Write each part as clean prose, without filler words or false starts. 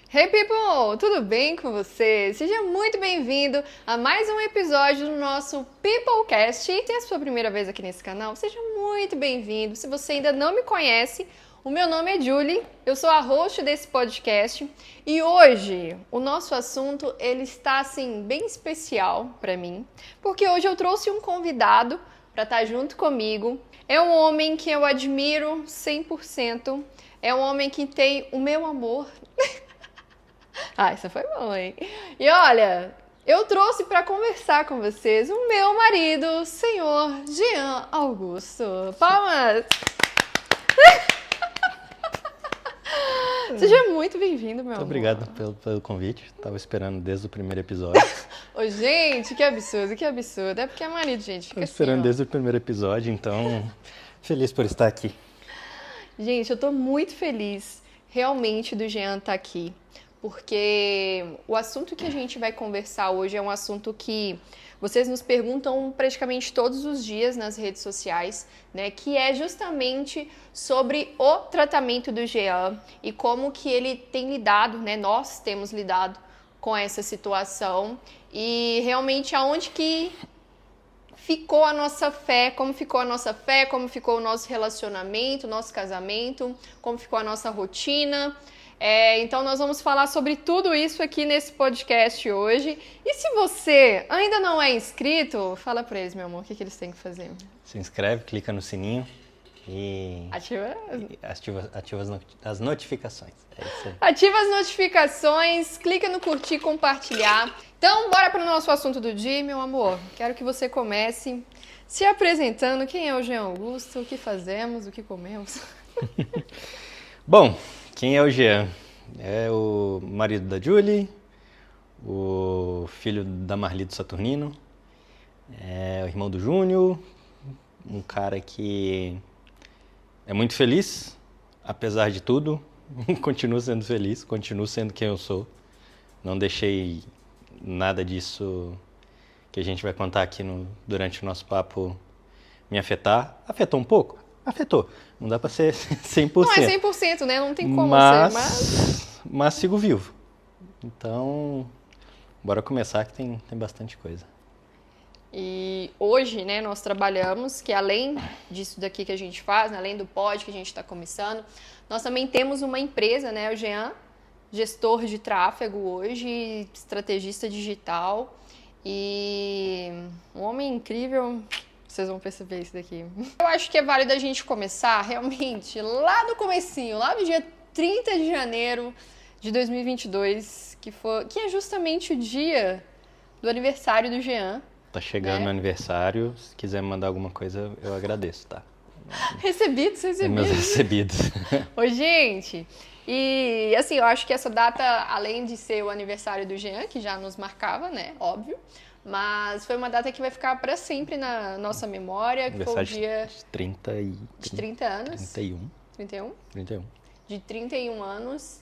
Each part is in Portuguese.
Hey people, tudo bem com você? Seja muito bem-vindo a mais um episódio do nosso Peoplecast. Se é a sua primeira vez aqui nesse canal, seja muito bem-vindo. Se você ainda não me conhece, o meu nome é Julie, eu sou a host desse podcast e hoje o nosso assunto ele está assim bem especial para mim, porque hoje eu trouxe um convidado para estar junto comigo. É um homem que eu admiro 100%, é um homem que tem o meu amor. Ah, isso foi bom, hein? E olha, eu trouxe para conversar com vocês o meu marido, o senhor Jean Augusto. Palmas! Seja muito bem-vindo, meu amor. Muito obrigado pelo convite. Tava esperando desde o primeiro episódio. Ô, gente, que absurdo, que absurdo. É porque é marido, gente. Fica Tava esperando assim, desde o primeiro episódio, então feliz por estar aqui. Gente, eu tô muito feliz realmente do Jean estar aqui. Porque o assunto que a gente vai conversar hoje é um assunto que vocês nos perguntam praticamente todos os dias nas redes sociais, né? Que é justamente sobre o tratamento do Jean e como que ele tem lidado, né? Nós temos lidado com essa situação e realmente aonde que ficou a nossa fé, como ficou a nossa fé, como ficou o nosso relacionamento, o nosso casamento, como ficou a nossa rotina. Então nós vamos falar sobre tudo isso aqui nesse podcast hoje. E se você ainda não é inscrito, fala pra eles, meu amor, o que eles têm que fazer? Se inscreve, clica no sininho e Ativa as notificações. É isso aí. Ativa as notificações, clica no curtir, compartilhar. Então, bora para o nosso assunto do dia, meu amor. Quero que você comece se apresentando. Quem é o Jean Augusto? O que fazemos? O que comemos? Bom, quem é o Jean? É o marido da Julie, o filho da Marli do Saturnino, é o irmão do Júnior, um cara que é muito feliz, apesar de tudo. Continuo sendo feliz, continuo sendo quem eu sou. Não deixei nada disso que a gente vai contar aqui durante o nosso papo me afetar. Afetou um pouco? Afetou. Não dá pra ser 100%. Não é 100%, né? Não tem como ser, mas sigo vivo. Então, bora começar que tem bastante coisa. E hoje, né, nós trabalhamos que além disso daqui que a gente faz, né, além do pod que a gente está começando, nós também temos uma empresa, né, o Jean, gestor de tráfego hoje, estrategista digital e um homem incrível, vocês vão perceber isso daqui. Eu acho que é válido a gente começar realmente lá no comecinho, lá no dia 30 de janeiro de 2022, que é justamente o dia do aniversário do Jean. Tá chegando meu aniversário, se quiser me mandar alguma coisa, eu agradeço, tá? Recebidos. Meus recebidos. Oi, gente! E assim, eu acho que essa data, além de ser o aniversário do Jean, que já nos marcava, né? Óbvio. Mas foi uma data que vai ficar para sempre na nossa memória, que foi o dia de 30 anos. 31. 31? 31. De 31 anos.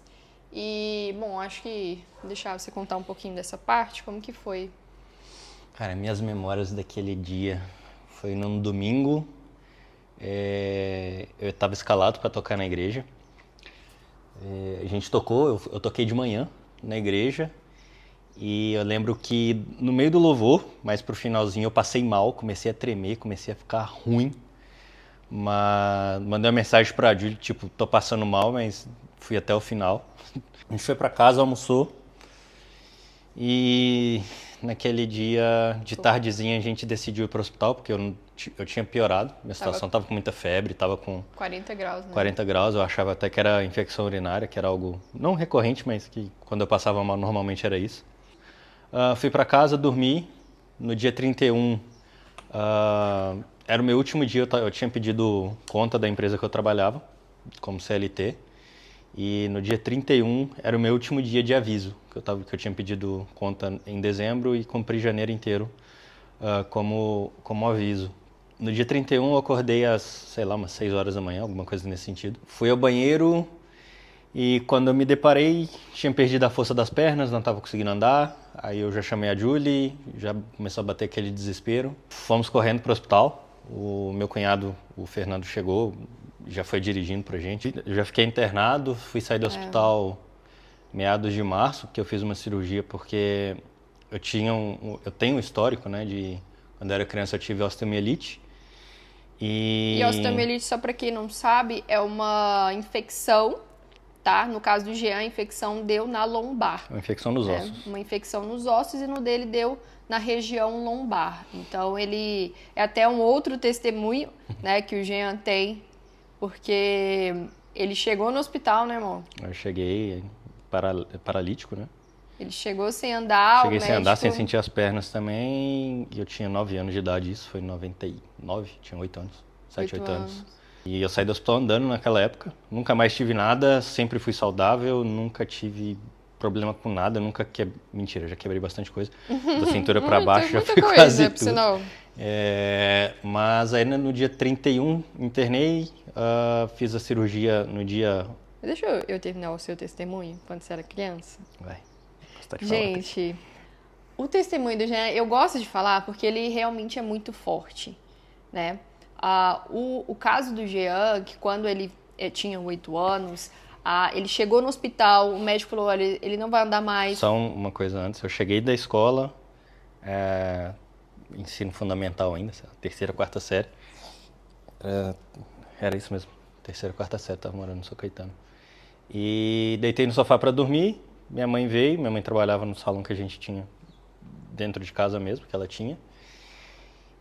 E, bom, acho que vou deixar você contar um pouquinho dessa parte, como que foi. Cara, minhas memórias daquele dia foi num domingo. Eu estava escalado para tocar na igreja. A gente tocou, eu toquei de manhã na igreja. E eu lembro que no meio do louvor, mais pro finalzinho, eu passei mal, comecei a tremer, comecei a ficar ruim. Mas mandei uma mensagem pra Julie, tipo, tô passando mal, mas fui até o final. A gente foi pra casa, almoçou. E naquele dia, de tardezinha, a gente decidiu ir pro hospital, porque eu tinha piorado. Minha situação tava com muita febre, tava com 40 graus, né? 40 graus, eu achava até que era infecção urinária, que era algo não recorrente, mas que quando eu passava mal normalmente era isso. Fui pra casa, dormi. No dia 31, era o meu último dia, eu tinha pedido conta da empresa que eu trabalhava, como CLT. E no dia 31 era o meu último dia de aviso, que eu tinha pedido conta em dezembro e cumpri janeiro inteiro como aviso. No dia 31 eu acordei às, sei lá, umas 6 horas da manhã, alguma coisa nesse sentido. Fui ao banheiro e quando eu me deparei, tinha perdido a força das pernas, não estava conseguindo andar. Aí eu já chamei a Julie, já começou a bater aquele desespero. Fomos correndo para o hospital, o meu cunhado, o Fernando, chegou, já foi dirigindo pra gente. Eu já fiquei internado, fui sair do hospital meados de março, que eu fiz uma cirurgia porque eu tenho um histórico, né, de quando eu era criança eu tive osteomielite. E osteomielite, só para quem não sabe, é uma infecção, tá? No caso do Jean, a infecção deu na lombar. Uma infecção nos ossos. Uma infecção nos ossos e no dele deu na região lombar. Então ele é até um outro testemunho, né, que o Jean tem, porque ele chegou no hospital, né, irmão? Eu cheguei paralítico, né? Ele chegou sem andar, Cheguei sem andar, sem sentir as pernas também. E eu tinha 9 anos de idade, isso foi em 99, tinha 8 anos. 7, 8 anos. E eu saí do hospital andando naquela época. Nunca mais tive nada, sempre fui saudável, nunca tive problema com nada, nunca quebrei. Mentira, já quebrei bastante coisa. Da cintura pra baixo já fui quase tudo. Sinal. Mas aí no dia 31 internei, fiz a cirurgia no dia... Deixa eu terminar o seu testemunho, quando você era criança. Vai. Gente, o testemunho do Jean, eu gosto de falar porque ele realmente é muito forte, né? O caso do Jean, que quando ele tinha 8 anos, ele chegou no hospital, o médico falou, olha, ele não vai andar mais. Só uma coisa antes, eu cheguei da escola, ensino fundamental ainda, terceira, quarta série. Era isso mesmo, terceira, quarta série, estava morando no São Caetano. E deitei no sofá para dormir. Minha mãe veio, minha mãe trabalhava no salão que a gente tinha dentro de casa mesmo, que ela tinha.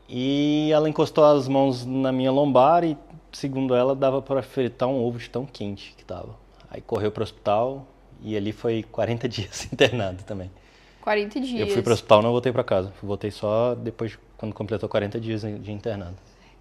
E ela encostou as mãos na minha lombar e, segundo ela, dava para fritar um ovo de tão quente que tava. Aí correu para o hospital e ali foi 40 dias internado também. 40 dias. Eu fui para o hospital, não voltei para casa. Voltei só depois, quando completou 40 dias de internado.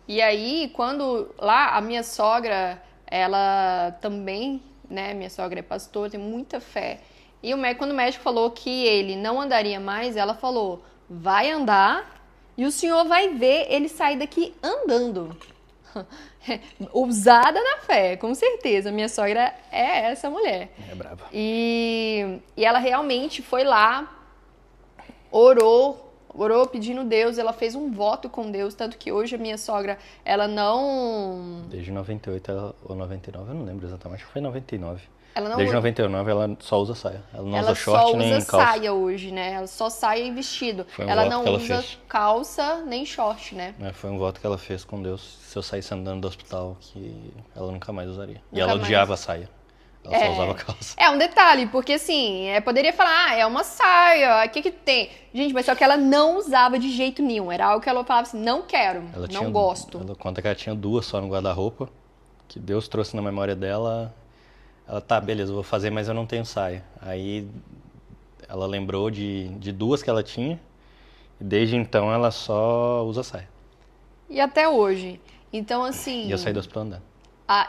E aí, quando lá a minha sogra, ela também, né, minha sogra é pastora, tem muita fé. E quando o médico falou que ele não andaria mais, ela falou, vai andar e o senhor vai ver ele sair daqui andando. Ousada na fé, com certeza. Minha sogra é essa mulher. É brava. E ela realmente foi lá, orou pedindo Deus, ela fez um voto com Deus, tanto que hoje a minha sogra, ela não... Desde 98 ou 99, eu não lembro exatamente, acho que foi 99. Ela não... Desde 99 ela só usa saia. Ela não ela usa short nem calça. Ela só usa saia hoje, né? Ela só saia e vestido. Ela não usa calça nem short, né? Foi um voto que ela fez com Deus. Se eu saísse andando do hospital, que ela nunca mais usaria. E ela odiava a saia. Ela só usava calça. É um detalhe, porque assim, poderia falar, é uma saia, o que tem? Gente, mas só que ela não usava de jeito nenhum. Era algo que ela falava assim, não quero, não gosto. Ela conta que ela tinha 2 só no guarda-roupa, que Deus trouxe na memória dela. Ela, tá, beleza, eu vou fazer, mas eu não tenho saia. Aí ela lembrou de 2 que ela tinha, e desde então ela só usa saia. E até hoje. Então, assim... E eu saí do hospital andando.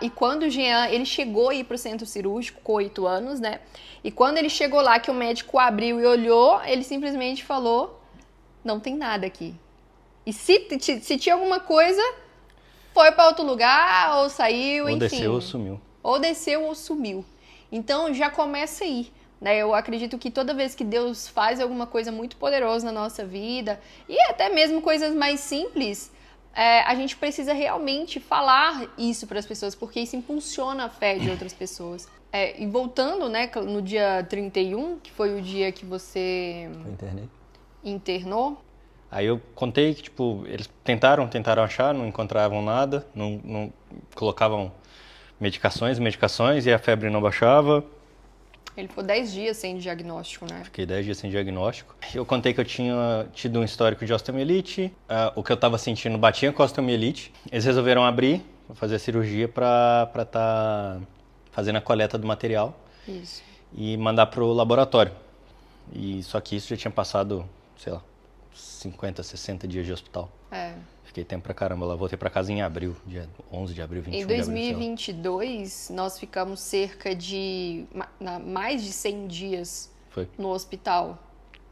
E quando o Jean, ele chegou a ir pro centro cirúrgico com 8 anos, né? E quando ele chegou lá, que o médico abriu e olhou, ele simplesmente falou, não tem nada aqui. E se tinha alguma coisa, foi para outro lugar, ou saiu, enfim. Ou desceu ou sumiu. Ou desceu ou sumiu. Então já começa aí, né? Eu acredito que toda vez que Deus faz alguma coisa muito poderosa na nossa vida, e até mesmo coisas mais simples, a gente precisa realmente falar isso para as pessoas, porque isso impulsiona a fé de outras pessoas. E voltando, né, no dia 31, que foi o dia que você internou. Aí eu contei que, tipo, eles tentaram achar, não encontravam nada, não colocavam medicações, e a febre não baixava. Ele ficou 10 dias sem diagnóstico, né? Fiquei 10 dias sem diagnóstico. Eu contei que eu tinha tido um histórico de osteomielite, o que eu estava sentindo batia com a osteomielite. Eles resolveram abrir, fazer a cirurgia para estar fazendo a coleta do material. Isso. E mandar para o laboratório. Só que isso já tinha passado, sei lá, 50, 60 dias de hospital. Fiquei tempo pra caramba. Eu voltei pra casa em abril, dia 11 de abril, 21 de abril. Em 2022, nós ficamos cerca de mais de 100 dias no hospital,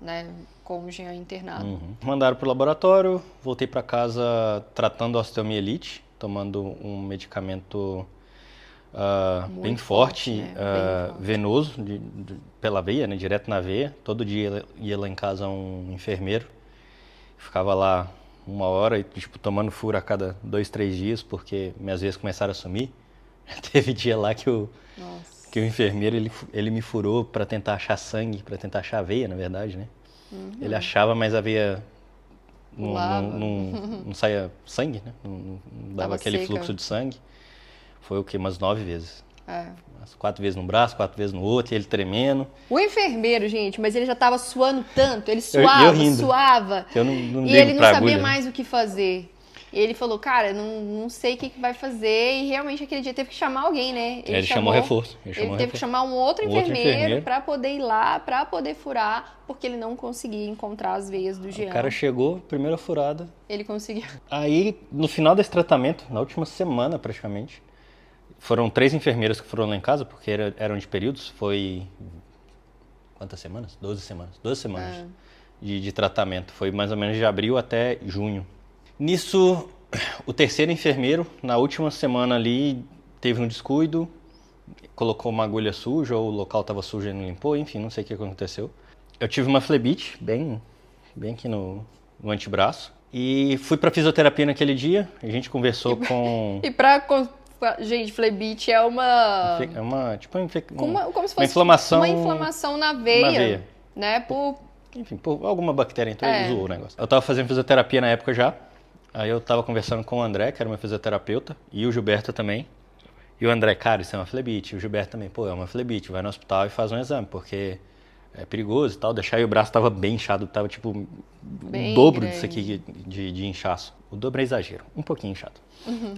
né, com o Jean internado. Mandaram pro laboratório, voltei pra casa tratando a osteomielite, tomando um medicamento bem forte, né? Venoso, pela veia, né, direto na veia. Todo dia ia lá em casa um enfermeiro, ficava lá 1 hora e, tipo, tomando furo a cada 2, 3 dias, porque minhas veias começaram a sumir. Teve dia lá que que o enfermeiro, ele me furou para tentar achar sangue, para tentar achar veia, na verdade, né? Ele achava, mas a veia não saía sangue, né? Não dava Tava aquele seca. fluxo de sangue. Foi o quê? Umas 9 vezes. É. 4 vezes no braço, 4 vezes no outro, e ele tremendo. O enfermeiro, gente, mas ele já tava suando tanto, ele eu rindo. suava. Eu não E ligo ele não pra sabia agulha, né? mais o que fazer. E ele falou, cara, não sei o que vai fazer. E realmente aquele dia teve que chamar alguém, né? Ele chamou reforço. Ele teve que chamar um outro enfermeiro para poder ir lá, para poder furar, porque ele não conseguia encontrar as veias do Jean. O cara chegou, primeira furada. Ele conseguiu. Aí, no final desse tratamento, na última semana praticamente, foram 3 enfermeiras que foram lá em casa, porque eram de períodos, foi... Quantas semanas? 12 semanas. 12 semanas de tratamento. Foi mais ou menos de abril até junho. Nisso, o terceiro enfermeiro, na última semana ali, teve um descuido, colocou uma agulha suja, ou o local estava sujo e não limpou, enfim, não sei o que aconteceu. Eu tive uma flebite, bem aqui no antebraço, e fui para fisioterapia naquele dia, a gente conversou com... Gente, flebite é uma... É uma, tipo, como se fosse uma inflamação... Uma inflamação na veia. Né? Enfim, por alguma bactéria entrou e zoou o negócio. Eu estava fazendo fisioterapia na época já. Aí eu tava conversando com o André, que era meu fisioterapeuta, e o Gilberto também. E o André, cara, isso é uma flebite. E o Gilberto também, pô, é uma flebite. Vai no hospital e faz um exame, porque é perigoso e tal. Deixar aí o braço tava bem inchado, tava tipo bem o dobro grande. disso aqui de inchaço. O dobro é exagero, um pouquinho inchado.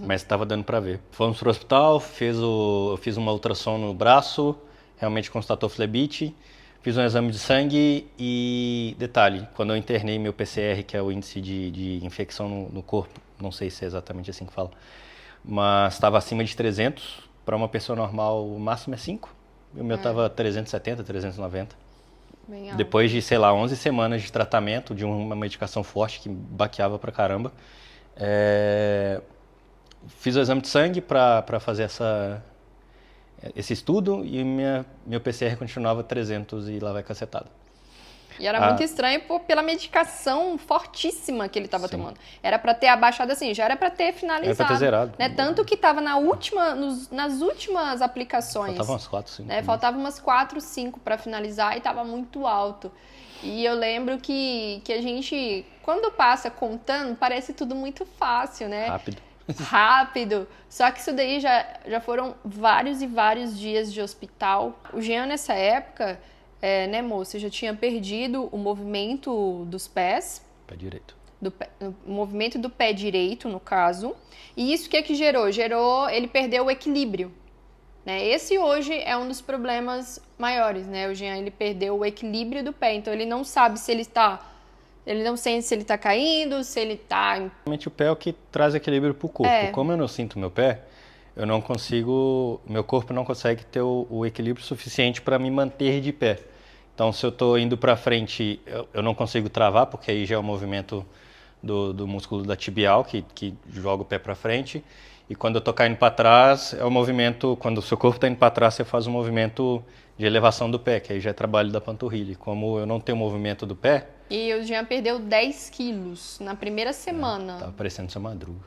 Mas tava dando pra ver. Fomos pro hospital, eu fiz uma ultrassom no braço, realmente constatou flebite. Fiz um exame de sangue e, detalhe, quando eu internei meu PCR, que é o índice de infecção no corpo, não sei se é exatamente assim que fala, mas estava acima de 300, para uma pessoa normal o máximo é 5, e o meu estava 370, 390. Bem alto. Depois de, sei lá, 11 semanas de tratamento, de uma medicação forte que baqueava pra caramba, fiz o exame de sangue para fazer esse estudo e meu PCR continuava 300 e lá vai cacetada. E era muito estranho pela medicação fortíssima que ele estava tomando. Era para ter abaixado assim, já era para ter finalizado. Era para ter zerado. Né? Tanto que estava nas últimas aplicações. Faltavam umas 4, 5. Né? Faltavam umas 4, 5 para finalizar e estava muito alto. E eu lembro que a gente, quando passa contando, parece tudo muito fácil, né? Rápido. Só que isso daí já foram vários e vários dias de hospital. O Jean, nessa época, né, moça, já tinha perdido o movimento dos pés. Pé direito. O movimento do pé direito, no caso. E isso que gerou? Ele perdeu o equilíbrio. Né? Esse hoje é um dos problemas maiores, né? O Jean, ele perdeu o equilíbrio do pé. Então, ele não sabe se ele está... Ele não sente se ele tá caindo, se ele tá... Realmente o pé é o que traz equilíbrio pro corpo. Como eu não sinto meu pé, eu não consigo... Meu corpo não consegue ter o equilíbrio suficiente para me manter de pé. Então, se eu tô indo para frente, eu não consigo travar, porque aí já é o movimento do músculo da tibial, que joga o pé para frente. E quando eu tô caindo para trás, é o movimento... Quando o seu corpo tá indo para trás, você faz um movimento de elevação do pé, que aí já é trabalho da panturrilha. Como eu não tenho movimento do pé... E o Jean perdeu 10 quilos na primeira semana. Tava parecendo seu Madruga.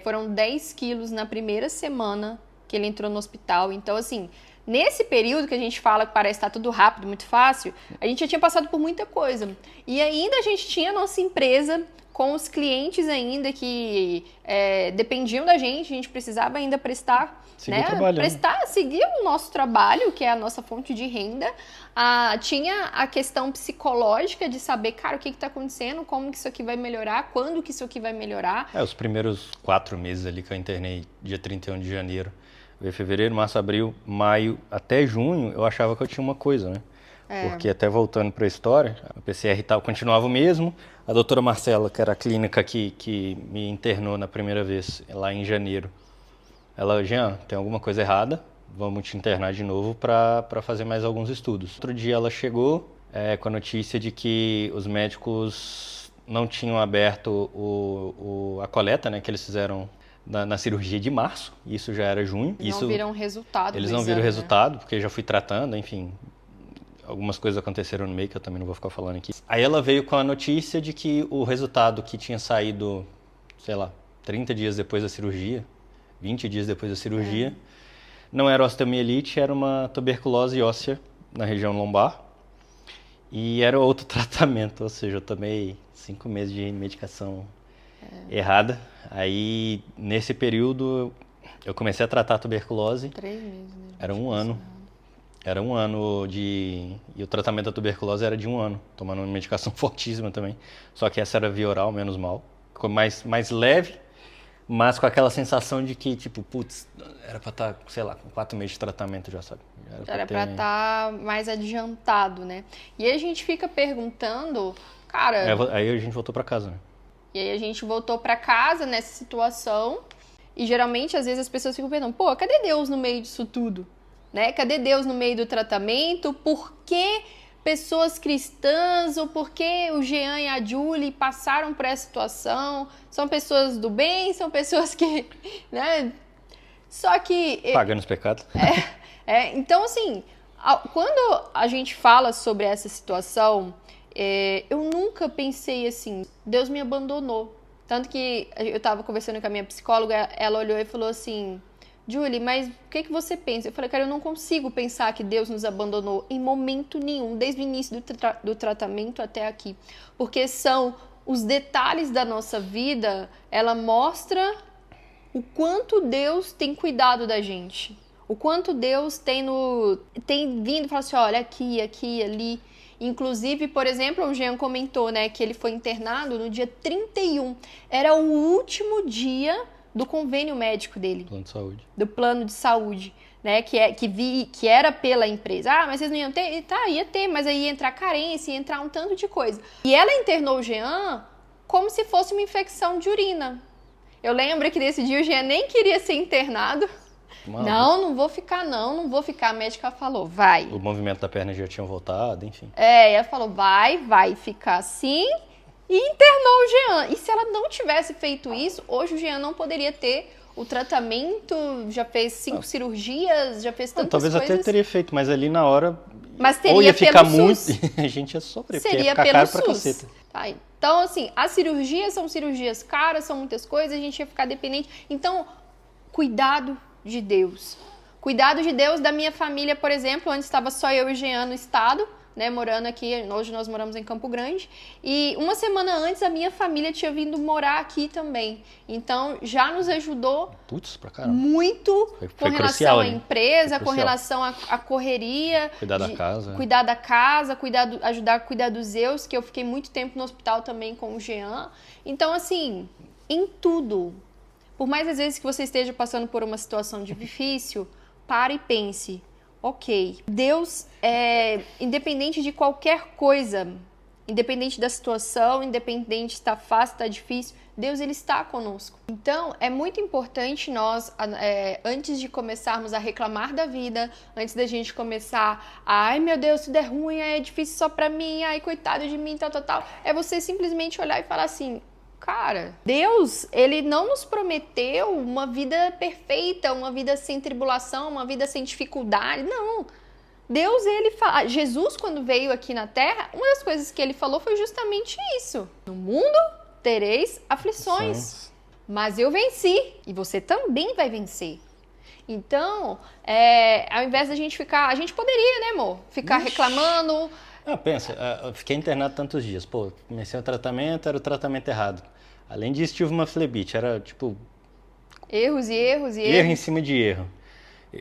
Foram 10 quilos na primeira semana que ele entrou no hospital. Então, assim, nesse período que a gente fala que parece estar tudo rápido, muito fácil, a gente já tinha passado por muita coisa. E ainda a gente tinha a nossa empresa com os clientes ainda que dependiam da gente, a gente precisava ainda prestar, seguir o nosso trabalho, que é a nossa fonte de renda. Tinha a questão psicológica de saber, cara, o que está acontecendo, como que isso aqui vai melhorar, quando que isso aqui vai melhorar. Os primeiros 4 meses ali que eu internei, dia 31 de janeiro, fevereiro, março, abril, maio, até junho, eu achava que eu tinha uma coisa, né? Porque até voltando para a história, a PCR tal continuava o mesmo. A doutora Marcela, que era a clínica que me internou na primeira vez, lá em janeiro, ela, Jean, tem alguma coisa errada, vamos te internar de novo para fazer mais alguns estudos. Outro dia ela chegou com a notícia de que os médicos não tinham aberto a coleta, né, que eles fizeram na cirurgia de março, isso já era junho. Não viram resultado. Eles não viram resultado, porque já fui tratando, enfim... Algumas coisas aconteceram no meio que eu também não vou ficar falando aqui. Aí ela veio com a notícia de que o resultado que tinha saído, sei lá, 30 dias depois da cirurgia, 20 dias depois da cirurgia, Não era osteomielite, era uma tuberculose óssea na região lombar. E era outro tratamento, ou seja, eu tomei 5 meses de medicação errada. Aí, nesse período, eu comecei a tratar a tuberculose. 3 meses, né? Era um ano. Era um ano E o tratamento da tuberculose era de um ano, tomando uma medicação fortíssima também. Só que essa era via oral, menos mal. Ficou mais leve, mas com aquela sensação de que, tipo, putz, era pra estar, sei lá, com 4 meses de tratamento já, sabe? Era pra estar mais adiantado, né? E aí a gente fica perguntando, cara... Aí a gente voltou pra casa, né? E aí a gente voltou pra casa nessa situação e geralmente, às vezes, as pessoas ficam perguntando, pô, cadê Deus no meio disso tudo? Né? Cadê Deus no meio do tratamento? Por que pessoas cristãs ou por que o Jean e a Julie passaram por essa situação? São pessoas do bem? São pessoas que... né? Só que... Pagando os pecados. Então, assim, quando a gente fala sobre essa situação, eu nunca pensei assim, Deus me abandonou. Tanto que eu estava conversando com a minha psicóloga, ela olhou e falou assim, Julie, mas o que você pensa? Eu falei, cara, eu não consigo pensar que Deus nos abandonou em momento nenhum, desde o início do tratamento até aqui. Porque são os detalhes da nossa vida, ela mostra o quanto Deus tem cuidado da gente. O quanto Deus tem vindo e falado assim, olha, aqui, ali. Inclusive, por exemplo, o Jean comentou, né, que ele foi internado no dia 31. Era o último dia do convênio médico dele. Plano de saúde. Do plano de saúde, né, que era pela empresa. Ah, mas vocês não iam ter? Tá, ia ter, mas aí ia entrar carência, ia entrar um tanto de coisa. E ela internou o Jean como se fosse uma infecção de urina. Eu lembro que nesse dia o Jean nem queria ser internado. Não vou ficar. A médica falou, vai. O movimento da perna já tinha voltado, enfim. Ela falou, vai ficar assim, e internou o Jean. E se ela não tivesse feito isso, hoje o Jean não poderia ter o tratamento, já fez 5 cirurgias, já fez tantas talvez coisas. Talvez até teria feito, mas ali na hora, mas teria ou ia ficar pelo muito, SUS. A gente ia sofrer, Seria porque ia ficar pelo caro pra SUS. caceta. Tá, então, assim, as cirurgias são cirurgias caras, são muitas coisas, a gente ia ficar dependente. Então, cuidado de Deus. Cuidado de Deus da minha família, por exemplo, antes estava só eu e o Jean no estado, né, morando aqui, hoje nós moramos em Campo Grande, e uma semana antes a minha família tinha vindo morar aqui também. Então, já nos ajudou muito com relação à empresa, com relação à correria. Cuidar da casa. Cuidar da casa, ajudar a cuidar dos Zeus, que eu fiquei muito tempo no hospital também com o Jean. Então, assim, em tudo. Por mais às vezes que você esteja passando por uma situação difícil, pare e pense, ok, Deus é independente de qualquer coisa, independente da situação, independente se está fácil, está difícil, Deus ele está conosco. Então, é muito importante nós, antes de começarmos a reclamar da vida, antes da gente começar, ai meu Deus, tudo é ruim, é difícil só pra mim, ai coitado de mim, tal, é você simplesmente olhar e falar assim, cara, Deus, ele não nos prometeu uma vida perfeita, uma vida sem tribulação, uma vida sem dificuldade, não. Deus, ele fala, Jesus, quando veio aqui na Terra, uma das coisas que ele falou foi justamente isso. No mundo tereis aflições, mas eu venci e você também vai vencer. Então, ao invés da gente ficar, a gente poderia, né, amor? Ficar reclamando. Pensa, eu fiquei internado tantos dias. Pô, comecei o tratamento, era o tratamento errado. Além disso, tive uma flebite, era tipo... Erro em cima de erro.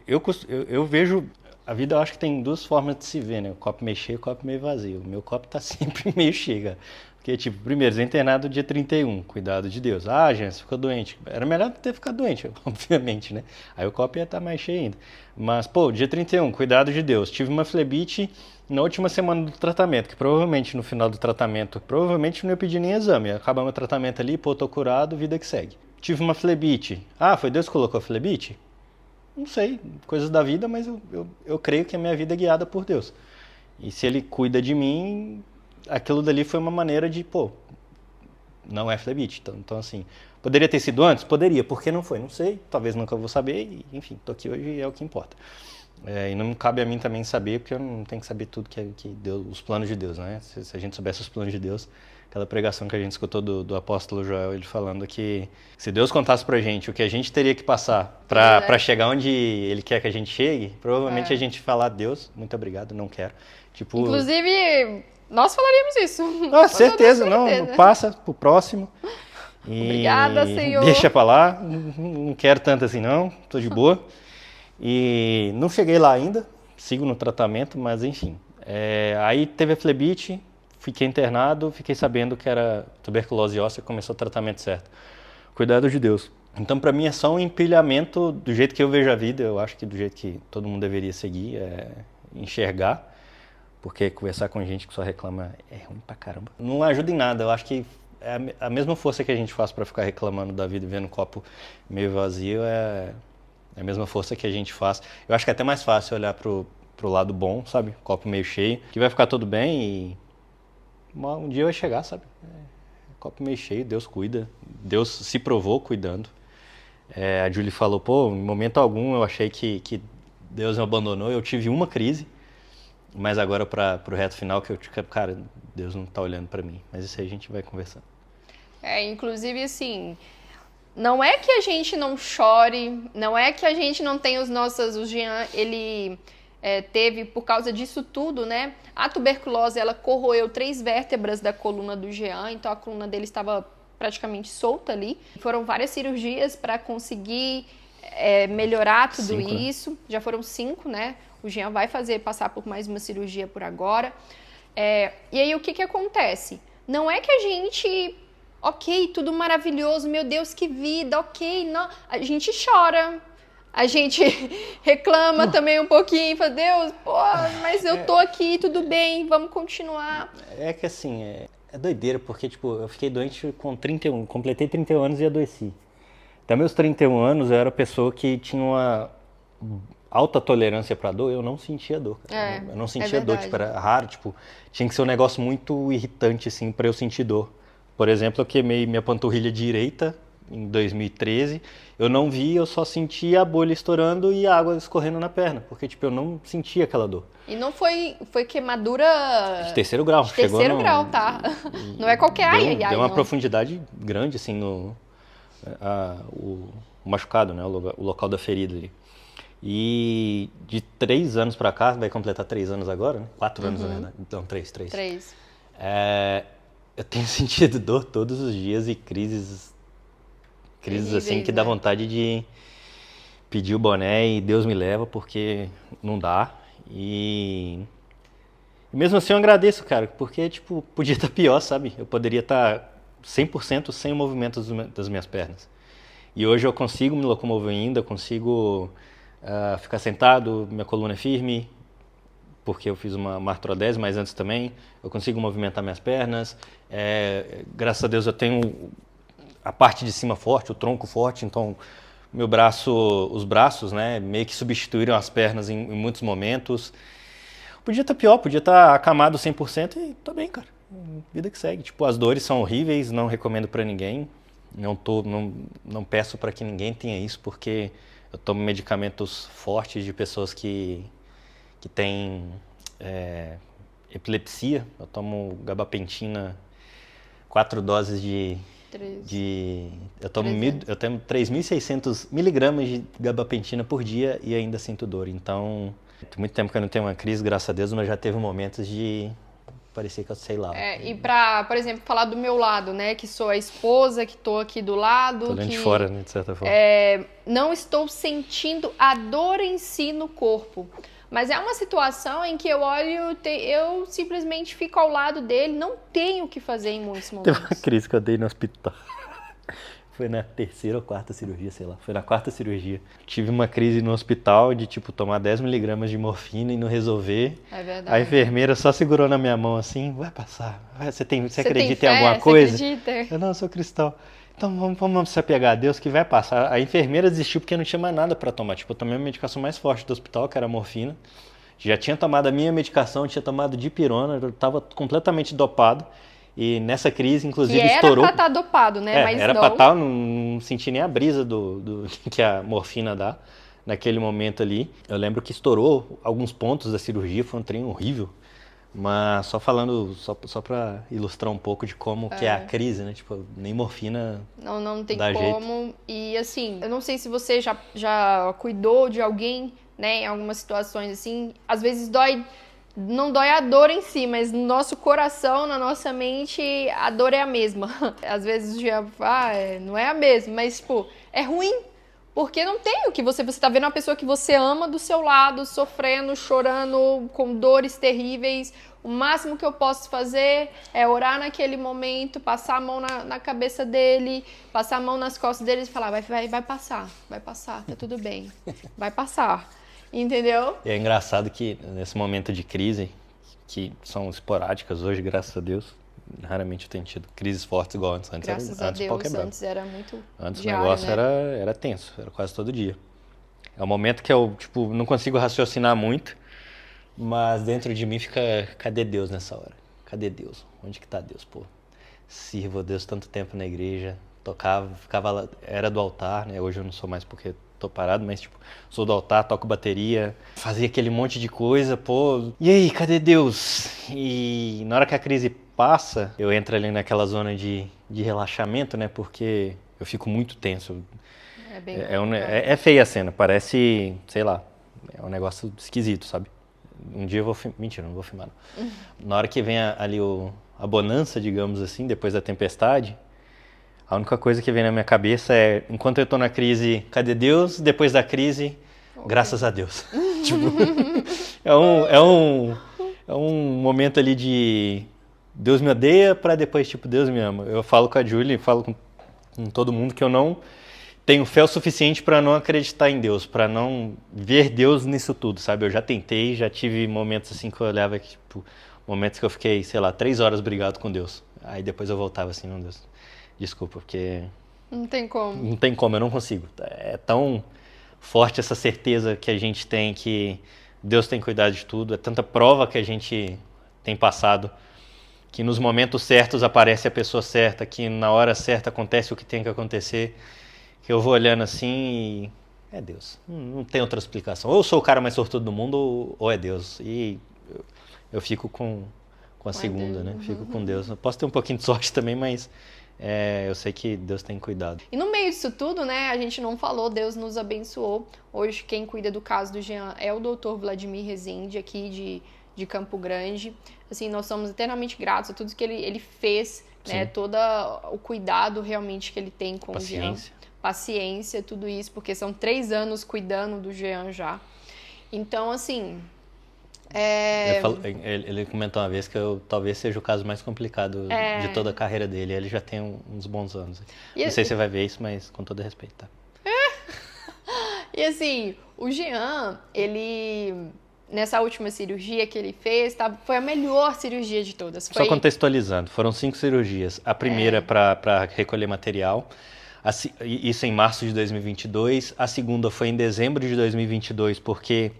Eu vejo... A vida, eu acho que tem 2 formas de se ver, né? O copo meio cheio e o copo meio vazio. O meu copo tá sempre meio cheio, cara. Porque, tipo, primeiro, você é internado dia 31, cuidado de Deus. Ah, gente, você ficou doente. Era melhor ter ficado doente, obviamente, né? Aí o copo ia estar mais cheio ainda. Mas, pô, dia 31, cuidado de Deus. Tive uma flebite na última semana do tratamento, que provavelmente no final do tratamento, provavelmente não ia pedir nem exame. Acaba meu tratamento ali, pô, tô curado, vida que segue. Tive uma flebite. Ah, foi Deus que colocou a flebite? Não sei, coisas da vida, mas eu creio que a minha vida é guiada por Deus. E se Ele cuida de mim, aquilo dali foi uma maneira de, pô, não é flebite. Então, assim, poderia ter sido antes? Poderia. Por que não foi? Não sei. Talvez nunca vou saber. E, enfim, tô aqui hoje e é o que importa. E não cabe a mim também saber, porque eu não tenho que saber tudo que Deus, os planos de Deus, né? Se a gente soubesse os planos de Deus, aquela pregação que a gente escutou do apóstolo Joel, ele falando que se Deus contasse pra gente o que a gente teria que passar pra chegar onde ele quer que a gente chegue, provavelmente a gente falar, Deus, muito obrigado, não quero. Tipo, inclusive, nós falaríamos isso. Ah, certeza, não, passa pro próximo. Obrigada, Senhor. Deixa pra lá, não quero tanto assim não, tô de boa. E não cheguei lá ainda, sigo no tratamento, mas enfim. Aí teve a flebite, fiquei internado, fiquei sabendo que era tuberculose óssea, começou o tratamento certo. Cuidado de Deus. Então, para mim, é só um empilhamento do jeito que eu vejo a vida, eu acho que do jeito que todo mundo deveria seguir, enxergar, porque conversar com gente que só reclama é ruim pra caramba. Não ajuda em nada, eu acho que a mesma força que a gente faz para ficar reclamando da vida e vendo o copo meio vazio é a mesma força que a gente faz. Eu acho que é até mais fácil olhar pro lado bom, sabe? Copo meio cheio, que vai ficar tudo bem e um dia vai chegar, sabe? Copo meio cheio, Deus cuida. Deus se provou cuidando. A Julie falou, pô, em momento algum eu achei que Deus me abandonou. Eu tive uma crise, mas agora pro reto final que cara, Deus não tá olhando para mim. Mas isso aí a gente vai conversar. Inclusive assim, não é que a gente não chore, não é que a gente não tenha o Jean, ele teve, por causa disso tudo, né? A tuberculose, ela corroeu 3 vértebras da coluna do Jean, então a coluna dele estava praticamente solta ali. Foram várias cirurgias para conseguir melhorar tudo 5, isso. Né? Já foram 5, né? O Jean vai passar por mais uma cirurgia por agora. E aí o que acontece? Não é que a gente... Ok, tudo maravilhoso, meu Deus, que vida, ok. Não. A gente chora, a gente reclama também um pouquinho, fala, Deus, pô, mas eu tô aqui, tudo bem, vamos continuar. É que assim, é doideira, porque tipo, eu fiquei doente com 31, completei 31 anos e adoeci. Até meus 31 anos eu era pessoa que tinha uma alta tolerância pra dor, eu não sentia dor. Eu não sentia dor, tipo, era raro, tipo, tinha que ser um negócio muito irritante, assim, pra eu sentir dor. Por exemplo, eu queimei minha panturrilha direita em 2013. Eu não vi, eu só sentia a bolha estourando e a água escorrendo na perna. Porque, tipo, eu não sentia aquela dor. E não foi queimadura... De 3º grau. De 3º grau, tá? Não é qualquer deu uma profundidade grande, assim, no machucado, né? O local da ferida ali. E de 3 anos pra cá, vai completar 3 anos agora, né? 4 anos, na verdade. Então, 3. 3. Eu tenho sentido dor todos os dias e crises assim que dá vontade de pedir o boné e Deus me leva, porque não dá. E mesmo assim eu agradeço, cara, porque tipo, podia estar pior, sabe? Eu poderia estar 100% sem o movimento das minhas pernas. E hoje eu consigo me locomover ainda, consigo ficar sentado, minha coluna é firme, porque eu fiz uma artrodese, mas antes também, eu consigo movimentar minhas pernas. Graças a Deus eu tenho a parte de cima forte, o tronco forte, então os braços, né, meio que substituíram as pernas em muitos momentos. Podia estar pior, podia estar acamado 100% e tá bem, cara. Vida que segue. Tipo, as dores são horríveis, não recomendo pra ninguém. Não peço pra que ninguém tenha isso, porque eu tomo medicamentos fortes de pessoas que têm epilepsia. Eu tomo gabapentina, 4 doses eu tomo 3.600 miligramas de gabapentina por dia e ainda sinto dor. Então, tem muito tempo que eu não tenho uma crise, graças a Deus, mas já teve momentos de parecer que eu sei lá. E pra, por exemplo, falar do meu lado, né, que sou a esposa, que tô aqui do lado. Tô olhando de fora, né, de certa forma. Não estou sentindo a dor em si no corpo. Mas é uma situação em que eu olho, eu simplesmente fico ao lado dele, não tenho o que fazer em muitos momentos. Teve uma crise que eu dei no hospital. Foi na 3ª ou 4ª cirurgia, sei lá. Foi na 4ª cirurgia. Tive uma crise no hospital de, tipo, tomar 10 miligramas de morfina e não resolver. É verdade. A enfermeira só segurou na minha mão assim, vai passar. Você acredita em alguma coisa? Você acredita? Eu não, sou cristão. Então vamos se apegar a Deus que vai passar. A enfermeira desistiu porque não tinha mais nada para tomar. Tipo, eu tomei a medicação mais forte do hospital, que era a morfina. Já tinha tomado a minha medicação, tinha tomado dipirona, eu estava completamente dopado. E nessa crise, inclusive, estourou... era pra estar dopado, né? Mas era não... pra estar, não senti nem a brisa que a morfina dá. naquele momento ali. Eu lembro que estourou alguns pontos da cirurgia, foi um trem horrível. Mas só falando, só para ilustrar um pouco de como que é a crise, né? Tipo, nem morfina Não tem dá como. jeito. E assim, eu não sei se você já cuidou de alguém, né, em algumas situações assim. Às vezes não dói a dor em si, mas no nosso coração, na nossa mente, a dor é a mesma. Às vezes já não é a mesma, mas tipo, é ruim. Porque não tem o que você tá vendo uma pessoa que você ama do seu lado, sofrendo, chorando, com dores terríveis. O máximo que eu posso fazer é orar naquele momento, passar a mão na cabeça dele, passar a mão nas costas dele e falar, vai passar, tá tudo bem, vai passar, entendeu? E é engraçado que nesse momento de crise, que são esporádicas hoje, graças a Deus, raramente eu tenho tido crises fortes igual antes. Graças a Deus, antes era muito Antes diário, o negócio né? era tenso, era quase todo dia. É um momento que eu, tipo, não consigo raciocinar muito, mas dentro de mim fica, cadê Deus nessa hora? Cadê Deus? Onde que tá Deus, pô? Sirvo a Deus tanto tempo na igreja, tocava, ficava lá, era do altar, né? Hoje eu não sou mais porque tô parado, mas tipo, sou do altar, toco bateria, fazia aquele monte de coisa, pô. E aí, cadê Deus? E na hora que a crise passa, eu entro ali naquela zona de relaxamento, né? Porque eu fico muito tenso. É bem É feia a cena, parece, sei lá, é um negócio esquisito, sabe? Um dia eu vou mentira, não vou filmar não. Na hora que vem ali a bonança, digamos assim, depois da tempestade, a única coisa que vem na minha cabeça é, enquanto eu tô na crise, cadê Deus? Depois da crise, graças a Deus. Tipo, é um momento ali de Deus me odeia pra depois, tipo, Deus me ama. Eu falo com a Julie, falo com todo mundo que eu não tenho fé o suficiente pra não acreditar em Deus, pra não ver Deus nisso tudo, sabe? Eu já tentei, já tive momentos assim que eu olhava, tipo, momentos que eu fiquei, sei lá, 3 horas brigado com Deus. Aí depois eu voltava assim, não, Deus, desculpa, porque Não tem como. não tem como, eu não consigo. É tão forte essa certeza que a gente tem que Deus tem cuidado de tudo, é tanta prova que a gente tem passado, que nos momentos certos aparece a pessoa certa, que na hora certa acontece o que tem que acontecer, que eu vou olhando assim e é Deus. Não tem outra explicação. Ou eu sou o cara mais sortudo do mundo ou é Deus. E eu fico com a segunda, né? Fico com Deus. Eu posso ter um pouquinho de sorte também, mas eu sei que Deus tem cuidado. E no meio disso tudo, né, a gente não falou, Deus nos abençoou. Hoje quem cuida do caso do Jean é o Dr. Vladimir Rezende, aqui de Campo Grande. Assim, nós somos eternamente gratos a tudo que ele fez, né, todo o cuidado realmente que ele tem com o Jean. Paciência, tudo isso, porque são 3 anos cuidando do Jean já. Então, assim... Ele comentou uma vez que eu talvez seja o caso mais complicado de toda a carreira dele. Ele já tem uns bons anos. Não sei se você vai ver isso, mas com todo respeito, tá? E assim, o Jean, ele... Nessa última cirurgia que ele fez, foi a melhor cirurgia de todas. Só contextualizando, foram 5 cirurgias. A primeira para recolher material, isso em março de 2022. A segunda foi em dezembro de 2022, porque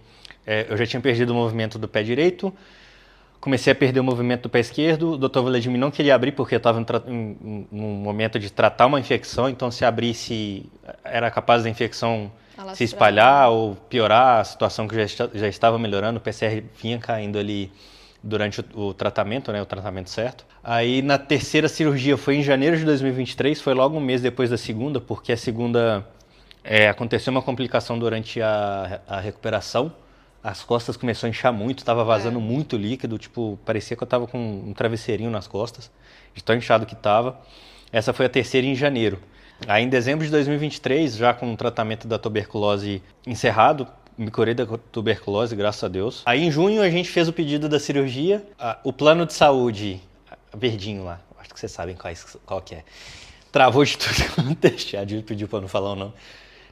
eu já tinha perdido o movimento do pé direito, comecei a perder o movimento do pé esquerdo, o Dr. Vladimir não queria abrir porque eu estava em um momento de tratar uma infecção, então se abrisse era capaz da infecção se espalhar ou piorar a situação que já estava melhorando, o PCR vinha caindo ali durante o tratamento, né, o tratamento certo. Aí na terceira cirurgia foi em janeiro de 2023, foi logo um mês depois da segunda, porque a segunda aconteceu uma complicação durante a recuperação. As costas começaram a inchar muito, estava vazando muito líquido, tipo, parecia que eu estava com um travesseirinho nas costas, de tão inchado que estava. Essa foi a terceira em janeiro. Aí em dezembro de 2023, já com o tratamento da tuberculose encerrado, me curei da tuberculose, graças a Deus. Aí em junho a gente fez o pedido da cirurgia, o plano de saúde, verdinho lá, acho que vocês sabem qual que é, travou de tudo. A Julie pediu para não falar o nome,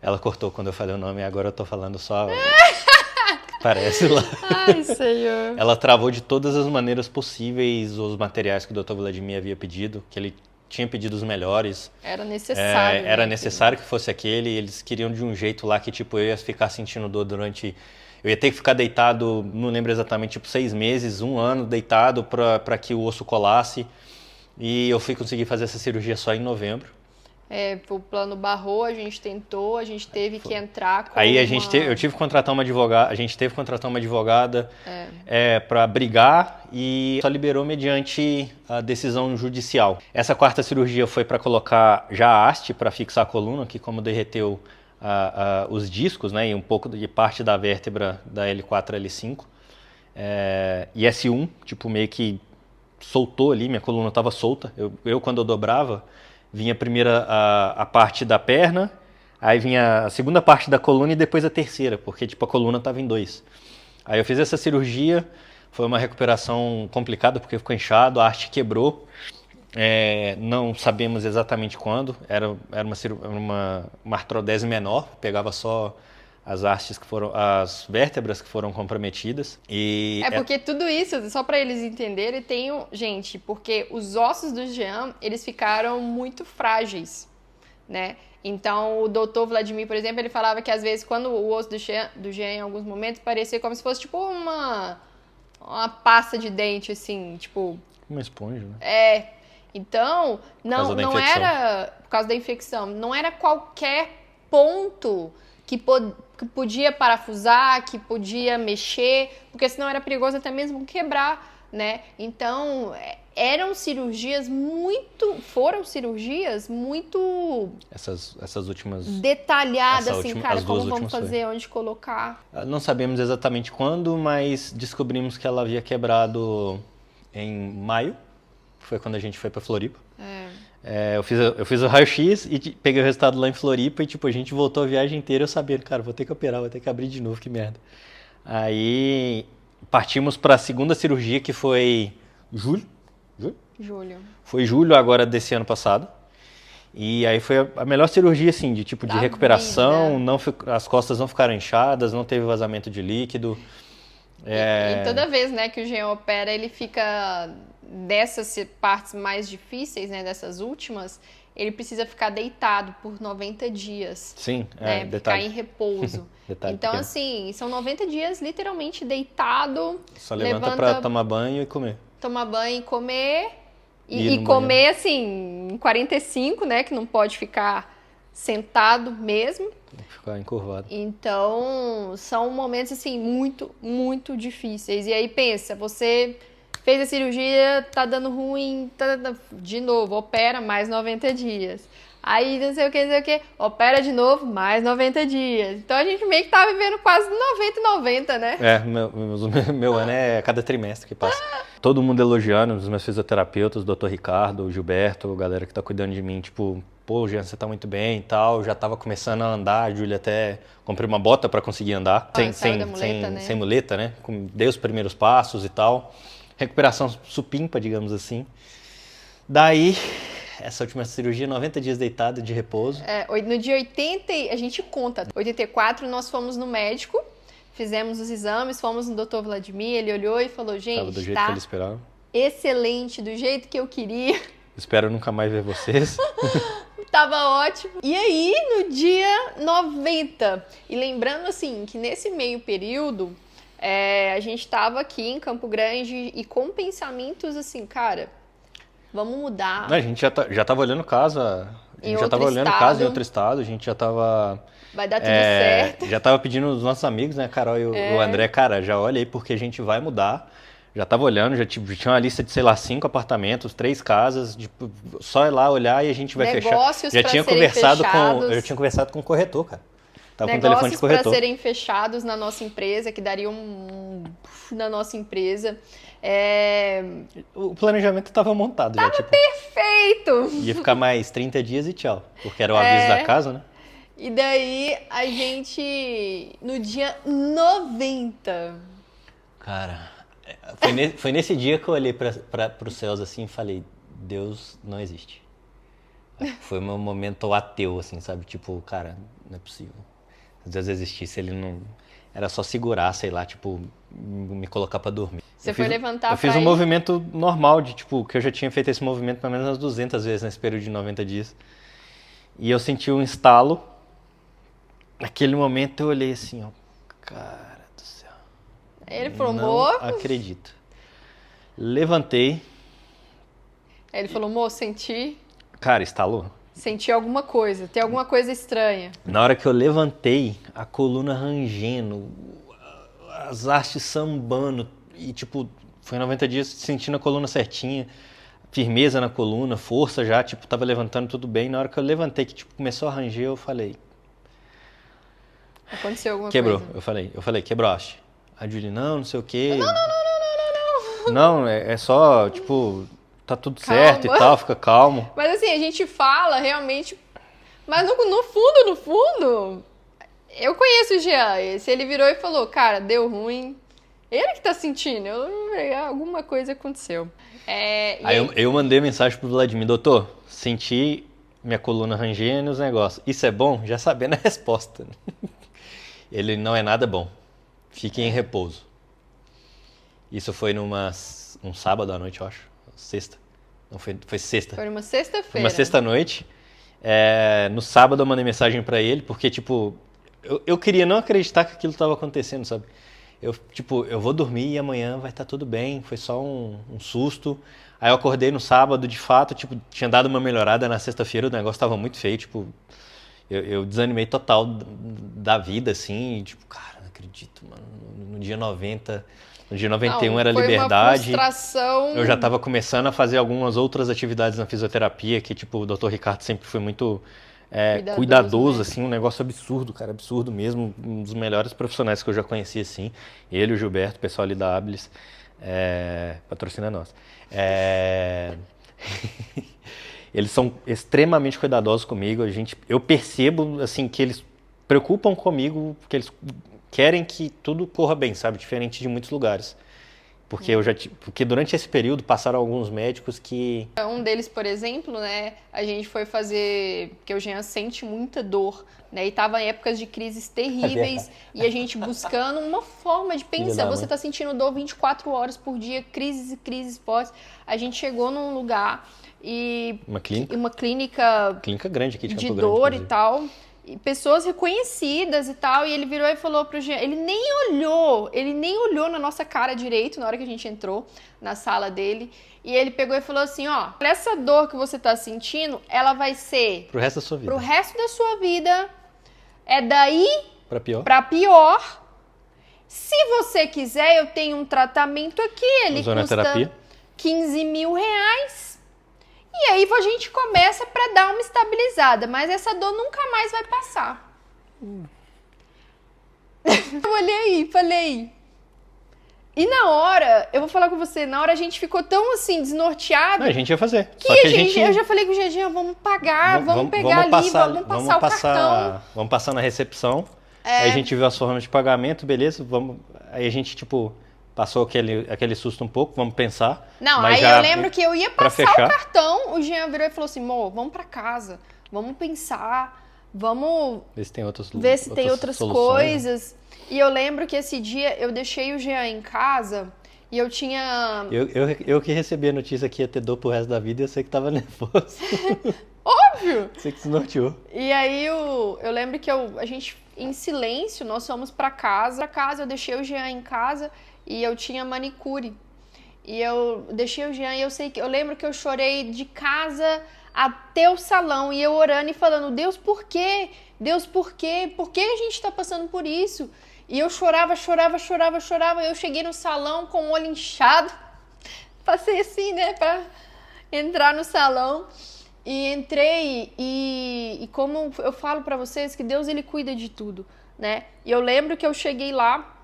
ela cortou quando eu falei o nome e agora eu tô falando só... Parece lá. Ai, Senhor. Ela travou de todas as maneiras possíveis os materiais que o Dr. Vladimir havia pedido, que ele tinha pedido os melhores. Era necessário. Era necessário que fosse aquele. Eles queriam de um jeito lá que tipo, eu ia ficar sentindo dor durante... Eu ia ter que ficar deitado, não lembro exatamente, tipo 6 meses, 1 ano deitado para que o osso colasse. E eu fui conseguir fazer essa cirurgia só em novembro. O plano barrou, a gente tentou, a gente teve que entrar com Aí eu tive que contratar uma advogada, a gente teve que contratar uma advogada para brigar e só liberou mediante a decisão judicial. Essa quarta cirurgia foi para colocar já a haste para fixar a coluna, que como derreteu os discos, né, e um pouco de parte da vértebra da L4 e L5, e S1, tipo, meio que soltou ali, minha coluna estava solta. Eu quando eu dobrava, vinha primeiro a parte da perna, aí vinha a segunda parte da coluna e depois a terceira, porque tipo, a coluna estava em dois. Aí eu fiz essa cirurgia, foi uma recuperação complicada porque ficou inchado, a haste quebrou, não sabemos exatamente quando, era uma artrodese menor, pegava só as hastes as vértebras que foram comprometidas. Porque tudo isso, só para eles entenderem, gente, porque os ossos do Jean, eles ficaram muito frágeis, né? Então, o doutor Vladimir, por exemplo, ele falava que às vezes quando o osso do Jean em alguns momentos parecia como se fosse tipo uma pasta de dente, assim, tipo... Uma esponja, né? Então, não era, por causa da infecção, não era qualquer ponto que podia parafusar, que podia mexer, porque senão era perigoso até mesmo quebrar, né? Então, foram cirurgias muito essas últimas detalhadas, assim, cara, como vamos fazer, onde colocar. Não sabemos exatamente quando, mas descobrimos que ela havia quebrado em maio, foi quando a gente foi para Floripa. Eu fiz o raio-x e peguei o resultado lá em Floripa e, tipo, a gente voltou a viagem inteira eu sabendo, cara, vou ter que operar, vou ter que abrir de novo, que merda. Aí partimos para a segunda cirurgia, que foi julho. Foi julho agora desse ano passado. E aí foi a melhor cirurgia, assim, de tipo de recuperação, as costas não ficaram inchadas, não teve vazamento de líquido. E toda vez, né, que o Jean opera, ele fica... Dessas partes mais difíceis, né, dessas últimas, ele precisa ficar deitado por 90 dias. Sim, né, ficar em repouso. Então, pequeno. Assim, são 90 dias literalmente deitado. Só levanta pra tomar banho e comer. Tomar banho e comer. E comer, assim, em 45, né, que não pode ficar sentado mesmo. Tem que ficar encurvado. Então, são momentos, assim, muito, muito difíceis. E aí, pensa, você... Fez a cirurgia, tá dando ruim, de novo, opera mais 90 dias. Aí não sei o que, opera de novo, mais 90 dias. Então a gente meio que tá vivendo quase 90, né? Meu ano é cada trimestre que passa. Todo mundo elogiando, os meus fisioterapeutas, o Dr. Ricardo, o Gilberto, a galera que tá cuidando de mim, tipo, pô, Jean, você tá muito bem e tal. Já tava começando a andar, a Júlia até comprei uma bota pra conseguir andar. Sem muleta, né? Dei os primeiros passos e tal. Recuperação supimpa, digamos assim. Daí, essa última cirurgia, 90 dias deitado de repouso. No dia 80, a gente conta, 84, nós fomos no médico, fizemos os exames, fomos no Dr. Vladimir, ele olhou e falou, gente, tava do jeito que ele esperava. Excelente, do jeito que eu queria. Espero nunca mais ver vocês. Tava ótimo. E aí, no dia 90, e lembrando assim, que nesse meio período... a gente estava aqui em Campo Grande e com pensamentos assim, cara, vamos mudar. A gente já estava olhando casa, em outro estado, a gente já estava... Vai dar tudo certo. Já estava pedindo os nossos amigos, né, a Carol e o André, cara, já olha aí porque a gente vai mudar. Já estava olhando, já tinha uma lista de, sei lá, 5 apartamentos, 3 casas, só ir lá olhar e a gente vai fechar. Já tinha conversado eu tinha conversado com o corretor, cara. Tava negócios para serem fechados na nossa empresa, que daria na nossa empresa. O planejamento estava montado. Tava perfeito! Ia ficar mais 30 dias e tchau, porque era o aviso da casa, né? E daí, a gente, no dia 90... Cara, foi nesse dia que eu olhei para os céus assim e falei, Deus não existe. Foi o meu momento ateu, assim, sabe? Tipo, cara, não é possível. Se Deus existisse, ele não... Era só segurar, sei lá, tipo, me colocar pra dormir. Você foi levantar pra Eu fiz um movimento normal, de tipo, que eu já tinha feito esse movimento pelo menos umas 200 vezes nesse período de 90 dias. E eu senti um estalo. Naquele momento eu olhei assim, ó, cara do céu. Ele falou, não acredito. Levantei. Ele falou, moço, senti. Cara, estalou. Senti alguma coisa, tem alguma coisa estranha. Na hora que eu levantei, a coluna rangendo, as hastes sambando, e tipo, foi 90 dias sentindo a coluna certinha, firmeza na coluna, força já, tipo, tava levantando tudo bem. Na hora que eu levantei, que tipo, começou a ranger, eu falei... Aconteceu alguma Quebrou, coisa? eu falei, quebrou a haste. A Julie, não sei o quê. Não. Não, é só, tipo, tá tudo Calma. certo e tal, fica calmo. Mas assim, a gente fala realmente, mas no fundo, eu conheço o Jean. Se ele virou e falou, cara, deu ruim, ele que tá sentindo, alguma coisa aconteceu. Aí eu mandei mensagem pro Vladimir, doutor, senti minha coluna rangendo e os negócios. Isso é bom? Já sabendo a resposta. Ele não é nada bom. Fique em repouso. Isso foi um sábado à noite, eu acho. Sexta. Não, foi sexta. Foi numa sexta-feira. Foi uma sexta-noite. No sábado eu mandei mensagem pra ele, porque, tipo, eu queria não acreditar que aquilo estava acontecendo, sabe? Eu vou dormir e amanhã vai estar tudo bem, foi só um susto. Aí eu acordei no sábado, de fato, tipo, tinha dado uma melhorada na sexta-feira, o negócio estava muito feio, tipo, eu desanimei total da vida, assim, e, tipo, cara, não acredito, mano, no dia 90, no dia 91 Não, era foi liberdade. Uma frustração. Eu já estava começando a fazer algumas outras atividades na fisioterapia, que, tipo, o Dr. Ricardo sempre foi muito cuidadoso, né? assim, um negócio absurdo, cara, absurdo mesmo, um dos melhores profissionais que eu já conheci, assim, ele, o Gilberto, o pessoal ali da Abilis, patrocina nós. Eles são extremamente cuidadosos comigo, eu percebo, assim, que eles preocupam comigo, porque eles querem que tudo corra bem, sabe, diferente de muitos lugares. Porque durante esse período passaram alguns médicos que... Um deles, por exemplo, né, a gente foi fazer... Porque o Jean sente muita dor, né, e tava em épocas de crises terríveis, e a gente buscando uma forma de pensar. Você tá sentindo dor 24 horas por dia, crises fortes. A gente chegou num lugar e... Uma clínica grande aqui de dor e tal... E pessoas reconhecidas e tal, e ele virou e falou pro Jean, ele nem olhou na nossa cara direito na hora que a gente entrou na sala dele, e ele pegou e falou assim, ó, essa dor que você tá sentindo, ela vai ser pro resto da sua vida. Pro resto da sua vida, é daí pra pior. Se você quiser, eu tenho um tratamento aqui, ele custa 15 mil reais. E aí a gente começa pra dar uma estabilizada, mas essa dor nunca mais vai passar. Eu olhei e falei... E na hora, eu vou falar com você, na hora a gente ficou tão assim, desnorteado... Não, a gente ia fazer. Eu já falei com o Jean, vamos pagar, vamos pegar ali, vamos passar o cartão. Vamos passar na recepção, aí a gente viu as formas de pagamento, beleza, aí a gente, tipo... Passou aquele susto um pouco, vamos pensar. Não, aí eu lembro que eu ia passar o cartão, o Jean virou e falou assim, vamos pra casa, vamos pensar, vamos ver se tem outras coisas. E eu lembro que esse dia eu deixei o Jean em casa e eu tinha... Eu que recebi a notícia que ia ter dor pro resto da vida e eu sei que tava nervoso. Óbvio! Você que se norteou. E aí eu lembro que a gente, em silêncio, nós fomos pra casa. Eu deixei o Jean em casa... E eu tinha manicure. E eu deixei o Jean e eu lembro que eu chorei de casa até o salão. E eu orando e falando, Deus, por quê? Deus, por quê? Por que a gente tá passando por isso? E eu chorava. Eu cheguei no salão com o olho inchado. Passei assim, né, pra entrar no salão. E entrei e como eu falo pra vocês, que Deus, ele cuida de tudo, né? E eu lembro que eu cheguei lá,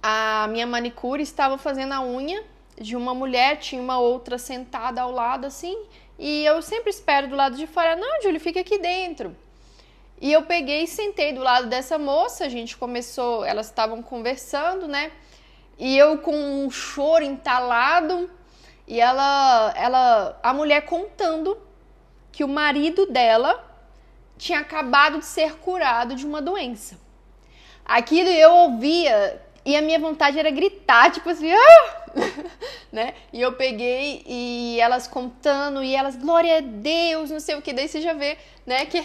a minha manicure estava fazendo a unha de uma mulher, tinha uma outra sentada ao lado, assim, e eu sempre espero do lado de fora, não, Júlio, fica aqui dentro. E eu peguei e sentei do lado dessa moça, a gente começou, elas estavam conversando, né, e eu com um choro entalado, e a mulher contando que o marido dela tinha acabado de ser curado de uma doença. Aquilo eu ouvia... E a minha vontade era gritar, tipo assim, né? E eu peguei e elas contando, e elas, glória a Deus, não sei o que, daí você já vê, né, que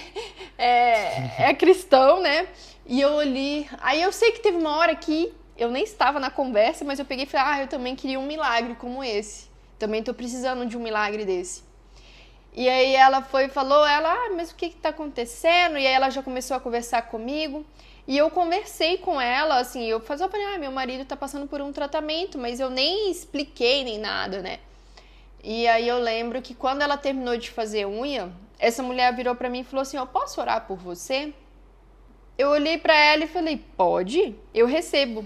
é cristão, né? E eu olhei, aí eu sei que teve uma hora que eu nem estava na conversa, mas eu peguei e falei, eu também queria um milagre como esse. Também tô precisando de um milagre desse. E aí ela foi e falou, mas o que tá acontecendo? E aí ela já começou a conversar comigo. E eu conversei com ela, assim, eu falei, meu marido tá passando por um tratamento, mas eu nem expliquei nem nada, né? E aí eu lembro que quando ela terminou de fazer unha, essa mulher virou pra mim e falou assim, eu posso orar por você? Eu olhei pra ela e falei, pode, eu recebo.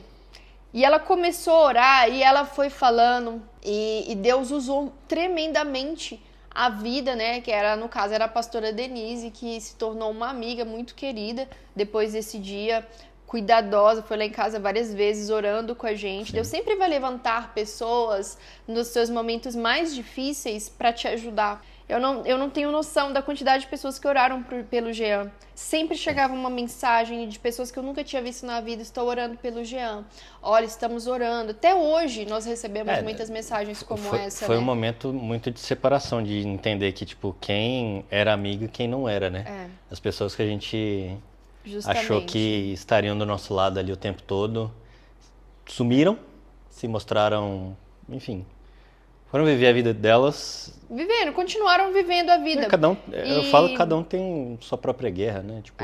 E ela começou a orar e ela foi falando e Deus usou tremendamente a vida, né? Que era, no caso, era a pastora Denise, que se tornou uma amiga muito querida depois desse dia, cuidadosa, foi lá em casa várias vezes orando com a gente. Sim. Deus sempre vai levantar pessoas nos seus momentos mais difíceis para te ajudar. Eu não tenho noção da quantidade de pessoas que oraram pelo Jean. Sempre chegava uma mensagem de pessoas que eu nunca tinha visto na vida, estou orando pelo Jean. Olha, estamos orando. Até hoje nós recebemos muitas mensagens como essa, Foi né? um momento muito de separação, de entender que, tipo, quem era amigo e quem não era, né? As pessoas que a gente achou que estariam do nosso lado ali o tempo todo sumiram, se mostraram, enfim... Foram viver a vida delas. Continuaram vivendo a vida. Eu falo que cada um tem sua própria guerra, né? Tipo,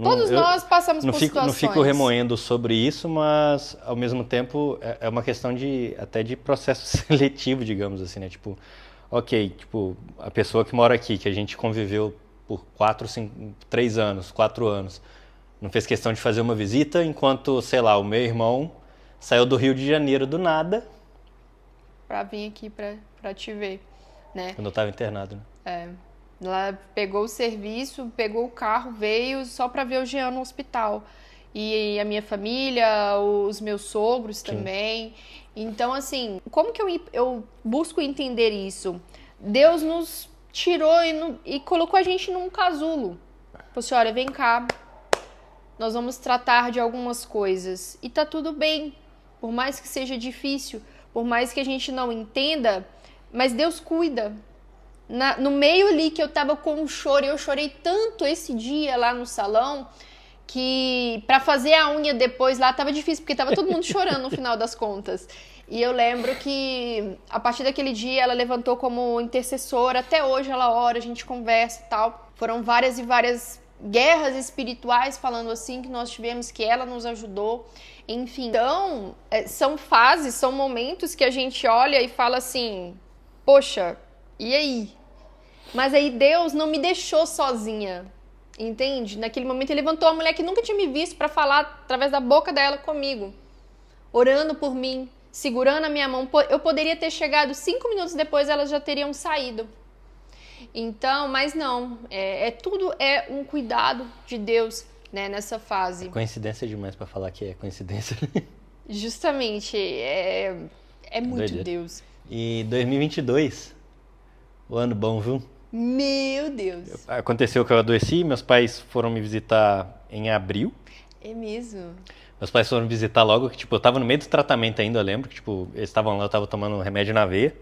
todos nós passamos por situações. Não fico remoendo sobre isso, mas ao mesmo tempo é uma questão até de processo seletivo, digamos assim, né? Tipo, tipo, a pessoa que mora aqui, que a gente conviveu por 3 anos, 4 anos, não fez questão de fazer uma visita, enquanto, sei lá, o meu irmão saiu do Rio de Janeiro do nada, pra vir aqui pra te ver, né? Quando eu tava internado, né? Ela pegou o serviço, pegou o carro, veio só pra ver o Jean no hospital. E a minha família, os meus sogros Sim. também. Então, assim, como que eu busco entender isso? Deus nos tirou e colocou a gente num casulo. Falou assim, olha, vem cá, nós vamos tratar de algumas coisas. E tá tudo bem, por mais que seja difícil, por mais que a gente não entenda, mas Deus cuida. No meio ali que eu tava com um choro, eu chorei tanto esse dia lá no salão, que pra fazer a unha depois lá tava difícil, porque tava todo mundo chorando no final das contas. E eu lembro que a partir daquele dia ela levantou como intercessora, até hoje ela ora, a gente conversa e tal. Foram várias e várias guerras espirituais, falando assim, que nós tivemos, que ela nos ajudou. Enfim, então, são fases, são momentos que a gente olha e fala assim, poxa, e aí? Mas aí Deus não me deixou sozinha, entende? Naquele momento ele levantou uma mulher que nunca tinha me visto para falar através da boca dela comigo, orando por mim, segurando a minha mão. Eu poderia ter chegado 5 minutos depois, elas já teriam saído. Então, mas não, tudo é um cuidado de Deus, né, nessa fase. É coincidência demais pra falar que é coincidência. Justamente, é muito Doideira. Deus. E 2022, o ano bom, viu? Meu Deus. Aconteceu que eu adoeci, meus pais foram me visitar em abril. É mesmo? Meus pais foram me visitar logo, que tipo, eu tava no meio do tratamento ainda, eu lembro, que tipo, eles estavam lá, eu tava tomando um remédio na veia.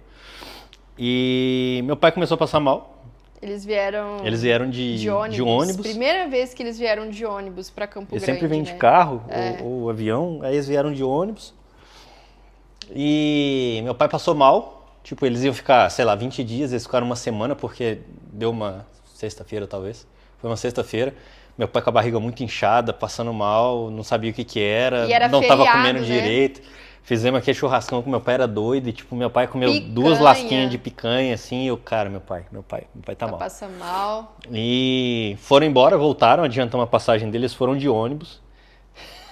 E meu pai começou a passar mal. Eles vieram de ônibus. Primeira vez que eles vieram de ônibus para Campo Grande. Eles sempre vêm né? de carro ou avião, aí eles vieram de ônibus. E meu pai passou mal. Tipo, eles iam ficar, sei lá, 20 dias, eles ficaram uma semana, porque deu uma sexta-feira, talvez. Foi uma sexta-feira. Meu pai com a barriga muito inchada, passando mal, não sabia o que era, não feriado, tava comendo né? direito. Fizemos aquele churrascão que meu pai era doido e, tipo, meu pai comeu 2 lasquinhas de picanha, assim, e eu, cara, meu pai tá mal. Passa mal. E foram embora, voltaram, adiantamos a passagem deles, foram de ônibus.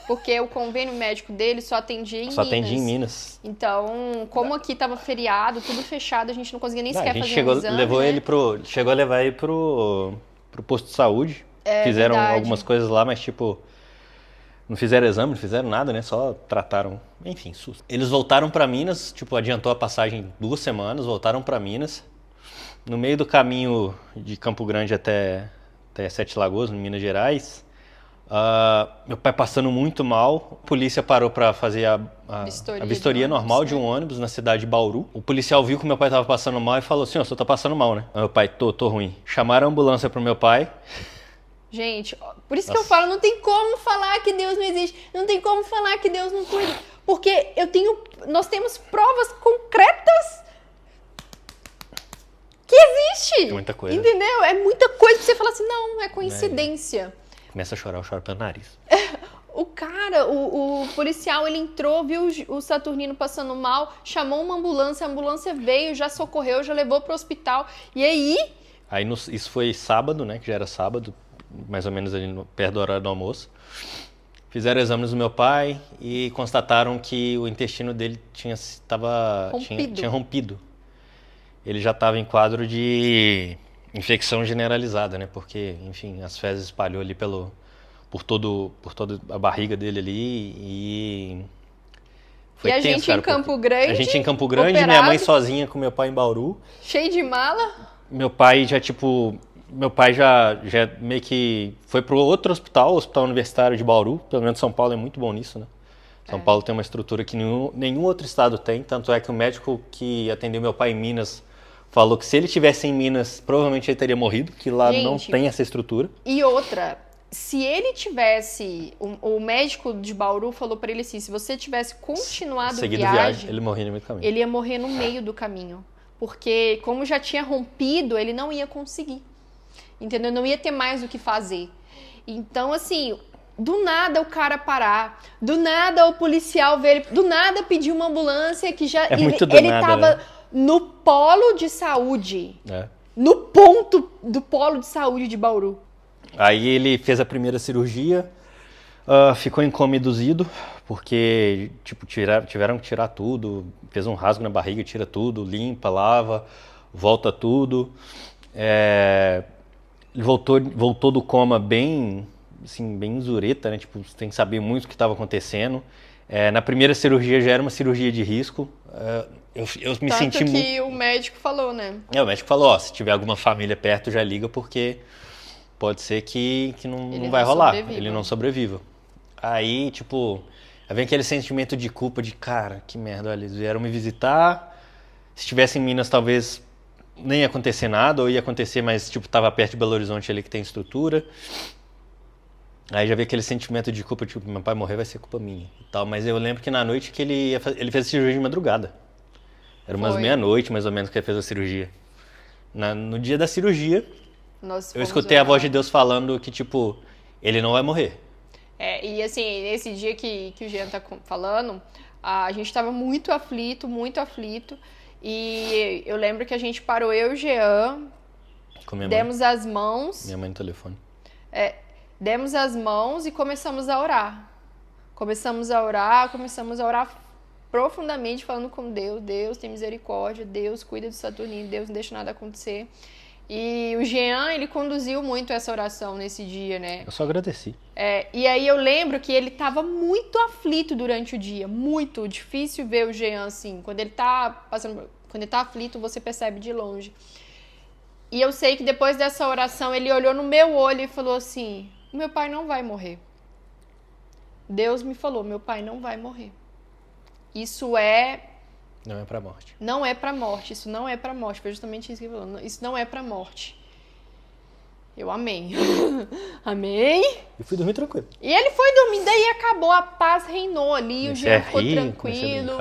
Porque o convênio médico dele só atendia em Minas. Só atendia em Minas. Então, como aqui tava feriado, tudo fechado, a gente não conseguia nem sequer fazer um exame, né? Chegou a levar ele pro posto de saúde. Fizeram verdade. algumas coisas lá, mas tipo... Não fizeram exame, não fizeram nada, né? Só trataram, enfim, susto. Eles voltaram pra Minas, tipo, adiantou a passagem 2 semanas, voltaram pra Minas. No meio do caminho de Campo Grande até Sete Lagoas, em Minas Gerais, meu pai passando muito mal, a polícia parou pra fazer a vistoria normal de um ônibus na cidade de Bauru. O policial viu que meu pai tava passando mal e falou assim, ó, você tá passando mal, né? Aí meu pai, tô ruim. Chamaram a ambulância pro meu pai. Gente, por isso que eu falo, não tem como falar que Deus não existe, não tem como falar que Deus não cuida, porque nós temos provas concretas que existe. muita coisa. Entendeu? É muita coisa pra você falar assim, não é coincidência. Começa a chorar, eu choro pelo nariz. O cara, o policial, ele entrou, viu o Saturnino passando mal, chamou uma ambulância, a ambulância veio, já socorreu, já levou pro hospital. E aí... Isso foi sábado, né? Que já era sábado, mais ou menos ali perto do horário do almoço. Fizeram exames do meu pai e constataram que o intestino dele tinha rompido. Ele já estava em quadro de infecção generalizada, né? Porque, enfim, as fezes espalhou ali por toda a barriga dele ali e... Foi a tenso, gente cara, em Campo Grande, a gente em Campo Grande, operado, minha mãe sozinha com meu pai em Bauru. cheio de mala. Meu pai já meio que foi pro outro hospital, o Hospital Universitário de Bauru. Pelo menos São Paulo é muito bom nisso, né? São Paulo tem uma estrutura que nenhum outro estado tem. Tanto é que o médico que atendeu meu pai em Minas falou que se ele tivesse em Minas, provavelmente ele teria morrido, que lá não tem essa estrutura. E outra, se ele tivesse... O médico de Bauru falou pra ele assim, se você tivesse continuado a viagem, ele morria no meio do caminho. Ele ia morrer no meio do caminho. Porque como já tinha rompido, ele não ia conseguir. Entendeu? Não ia ter mais o que fazer. Então, assim, do nada o cara parar, do nada o policial ver ele, do nada pedir uma ambulância que já... ele tava, né? No polo de saúde. No ponto do polo de saúde de Bauru. Aí ele fez a primeira cirurgia, ficou em coma induzido, porque tipo, tiveram que tirar tudo, fez um rasgo na barriga, tira tudo, limpa, lava, volta tudo. Ele voltou do coma bem zureta, né? Tipo, você tem que saber muito o que estava acontecendo. Na primeira cirurgia já era uma cirurgia de risco. Eu me senti muito... Tanto que o médico falou, né? O médico falou, se tiver alguma família perto, já liga, porque pode ser que não vai rolar, ele não sobreviva. Aí, tipo, vem aquele sentimento de culpa de, cara, que merda, olha, eles vieram me visitar, se estivesse em Minas, talvez nem ia acontecer nada, ou ia acontecer, mas, tipo, tava perto de Belo Horizonte ali que tem estrutura. Aí já veio aquele sentimento de culpa, tipo, meu pai morrer vai ser culpa minha e tal. Mas eu lembro que na noite que ele fez a cirurgia de madrugada. Era umas meia-noite, mais ou menos, que ele fez a cirurgia. No dia da cirurgia, eu escutei a voz de Deus falando que, tipo, ele não vai morrer. E assim, nesse dia que o Jean tá falando, a gente tava muito aflito. E eu lembro que a gente parou, eu e o Jean, demos as mãos. Minha mãe no telefone. Demos as mãos e começamos a orar. Começamos a orar profundamente, falando com Deus. Deus tem misericórdia, Deus cuida do Saturnino, Deus não deixa nada acontecer. E o Jean, ele conduziu muito essa oração nesse dia, né? Eu só agradeci. E aí eu lembro que ele estava muito aflito durante o dia, muito difícil ver o Jean assim. Quando ele tá aflito, você percebe de longe. E eu sei que depois dessa oração, ele olhou no meu olho e falou assim, meu pai não vai morrer. Deus me falou, meu pai não vai morrer. Isso não é pra morte. Não é pra morte, isso não é pra morte. Foi justamente isso que ele falou. Isso não é pra morte. Eu amei. Amei. E fui dormir tranquilo. E ele foi dormir, daí acabou, a paz reinou ali, o Jean ficou tranquilo.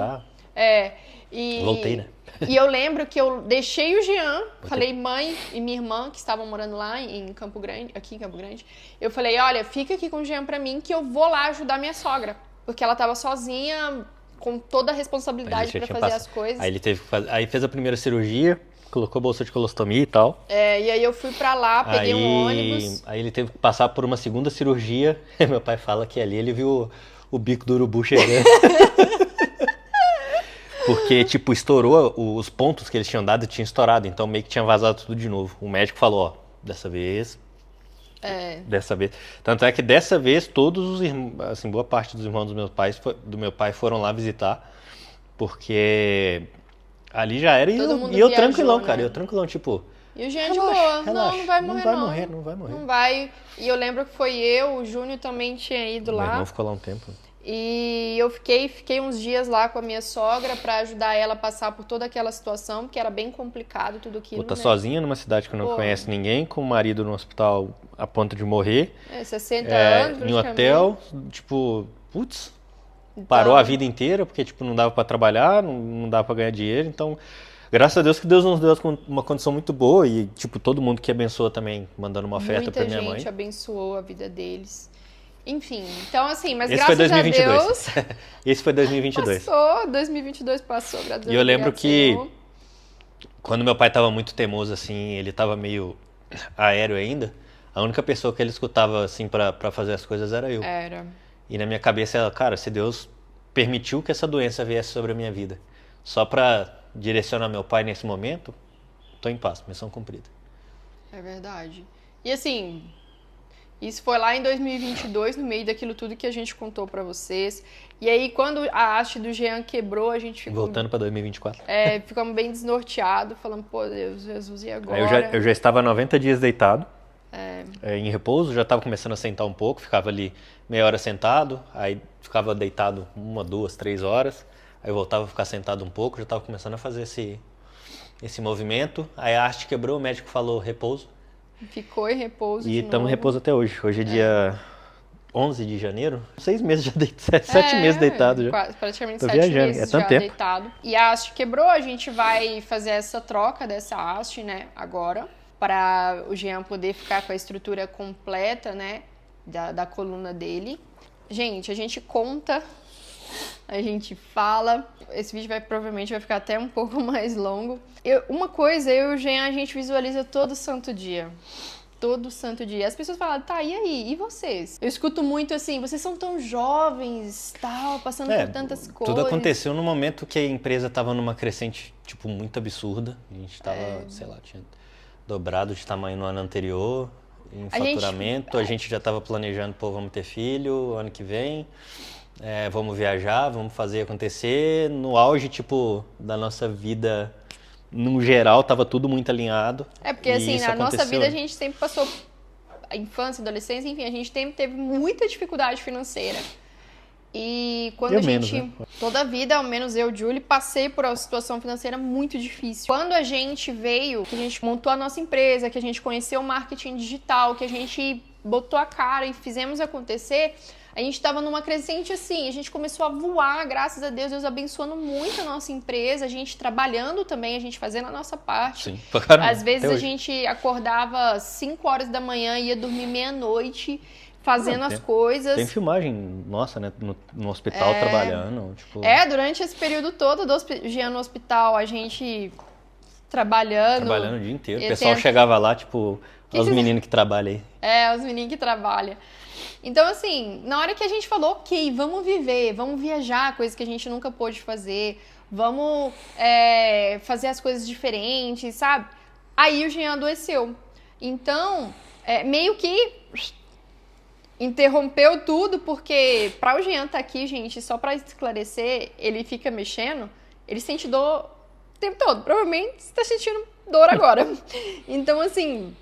Voltei, né? E eu lembro que eu deixei o Jean, falei mãe e minha irmã, que estavam morando lá em Campo Grande, aqui em Campo Grande, eu falei, olha, fica aqui com o Jean pra mim que eu vou lá ajudar minha sogra. Porque ela tava sozinha, com toda a responsabilidade pra fazer as coisas. Aí ele aí fez a primeira cirurgia, colocou bolsa de colostomia e tal. E aí eu fui pra lá, peguei um ônibus. Aí ele teve que passar por uma segunda cirurgia. Meu pai fala que ali ele viu o bico do urubu chegando. Porque, tipo, estourou os pontos que eles tinham dado, tinha estourado. Então meio que tinha vazado tudo de novo. O médico falou, dessa vez... Dessa vez. Tanto é que dessa vez todos os irmãos, assim, boa parte dos irmãos do meu pai foram lá visitar, porque ali já era e eu tranquilão, cara, eu tranquilão, tipo. E o Jean de boa, não vai morrer. Não vai morrer. Não vai. E eu lembro que foi eu, o Júnior também tinha ido lá. Meu irmão ficou lá um tempo. E eu fiquei uns dias lá com a minha sogra pra ajudar ela a passar por toda aquela situação, porque era bem complicado tudo aquilo. Tá sozinha numa cidade que não conhece ninguém, com o marido no hospital a ponto de morrer. 60 anos, em um hotel, tipo, putz, parou a vida inteira, porque tipo, não dava para trabalhar, não dava para ganhar dinheiro, então graças a Deus que Deus nos deu uma condição muito boa e tipo, todo mundo que abençoa também, mandando uma oferta para minha mãe. Muita gente abençoou a vida deles. Enfim, então assim, mas Esse foi graças 2022. a Deus... Esse foi 2022. Passou, 2022 passou, graças a Deus. E eu lembro que Senhor. quando meu pai tava muito teimoso, assim, ele tava meio aéreo ainda, a única pessoa que ele escutava, assim, pra fazer as coisas era eu. Era. E na minha cabeça, cara, se Deus permitiu que essa doença viesse sobre a minha vida, só pra direcionar meu pai nesse momento, tô em paz, missão cumprida. É verdade. E assim, isso foi lá em 2022, no meio daquilo tudo que a gente contou pra vocês. E aí, quando a haste do Jean quebrou, a gente ficou... Voltando pra 2024. Ficamos bem desnorteados, falando, pô, Deus, Jesus, e agora? Aí eu já estava 90 dias deitado, em repouso, já estava começando a sentar um pouco, ficava ali meia hora sentado, aí ficava deitado 1, 2, 3 horas, aí voltava a ficar sentado um pouco, já estava começando a fazer esse movimento, aí a haste quebrou, o médico falou repouso. Ficou em repouso E de estamos em novo. repouso até hoje. Hoje é dia 11 de janeiro. 6 meses já deitado, 7 meses deitado já. Praticamente Tô 7 viajando, meses é tanto já tempo. deitado. E a haste quebrou, a gente vai fazer essa troca dessa haste, né, agora, para o Jean poder ficar com a estrutura completa, né, da coluna dele. Gente, a gente conta, a gente fala. Esse vídeo provavelmente vai ficar até um pouco mais longo. Uma coisa, eu e o Jean, a gente visualiza todo santo dia. Todo santo dia. As pessoas falam, tá, e aí? E vocês? Eu escuto muito assim, vocês são tão jovens, tal, passando por tantas coisas. Tudo aconteceu no momento que a empresa estava numa crescente, tipo, muito absurda. A gente estava, sei lá, tinha dobrado de tamanho no ano anterior, em faturamento. A gente já estava planejando, pô, vamos ter filho ano que vem, vamos viajar, vamos fazer acontecer. No auge, tipo, da nossa vida... No geral, tava tudo muito alinhado. Porque assim, na nossa vida a gente sempre passou a infância, adolescência, enfim, a gente sempre teve muita dificuldade financeira. E quando Eu a gente, menos, né? toda a vida, ao menos eu, Julie, passei por uma situação financeira muito difícil. Quando a gente veio, que a gente montou a nossa empresa, que a gente conheceu o marketing digital, que a gente botou a cara e fizemos acontecer, a gente estava numa crescente assim, a gente começou a voar, graças a Deus, Deus abençoando muito a nossa empresa, a gente trabalhando também, a gente fazendo a nossa parte. Sim, pra caramba, Às vezes até a hoje. gente acordava 5 horas da manhã e ia dormir meia-noite, fazendo as coisas. Tem filmagem nossa, né? No hospital trabalhando. Tipo, Durante esse período todo do Jean no hospital, a gente trabalhando o dia inteiro. O Eu pessoal tento- chegava lá, tipo, Que os que- meninos que trabalham aí. Os meninos que trabalham. Então, assim, na hora que a gente falou, ok, vamos viver, vamos viajar, coisa que a gente nunca pôde fazer, vamos fazer as coisas diferentes, sabe? Aí o Jean adoeceu. Então, meio que interrompeu tudo, porque para o Jean estar aqui, gente, só para esclarecer, ele fica mexendo, ele sente dor o tempo todo. Provavelmente você está sentindo dor agora. Então, assim,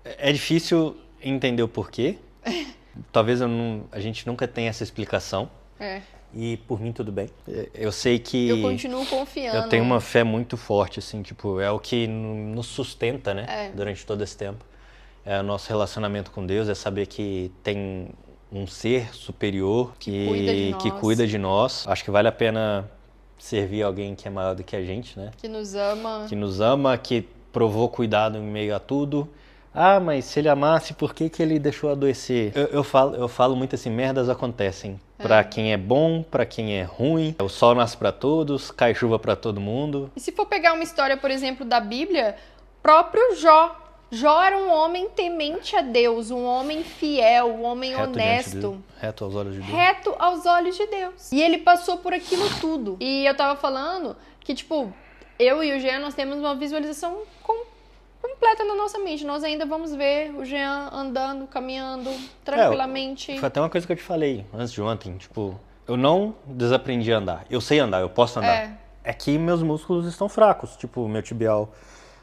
É difícil entender o porquê. Talvez a gente nunca tenha essa explicação. E por mim tudo bem. Eu sei que eu continuo confiando. eu tenho uma fé muito forte, assim, tipo, é o que nos sustenta, né? Durante todo esse tempo. É o nosso relacionamento com Deus, é saber que tem um ser superior que cuida de nós. Acho que vale a pena servir alguém que é maior do que a gente, né? Que nos ama. Que nos ama, que provou cuidado em meio a tudo. Ah, mas se ele amasse, por que ele deixou adoecer? Eu falo muito assim, merdas acontecem. Pra quem é bom, pra quem é ruim. O sol nasce pra todos, cai chuva pra todo mundo. E se for pegar uma história, por exemplo, da Bíblia, próprio Jó. Jó era um homem temente a Deus, um homem fiel, um homem honesto. Reto aos olhos de Deus. Reto aos olhos de Deus. E ele passou por aquilo tudo. E eu tava falando que, tipo, eu e o Jean, nós temos uma visualização completa na nossa mente. Nós ainda vamos ver o Jean andando, caminhando tranquilamente. Foi até uma coisa que eu te falei antes de ontem. Tipo, eu não desaprendi a andar. Eu sei andar, eu posso andar. É que meus músculos estão fracos. Tipo, meu tibial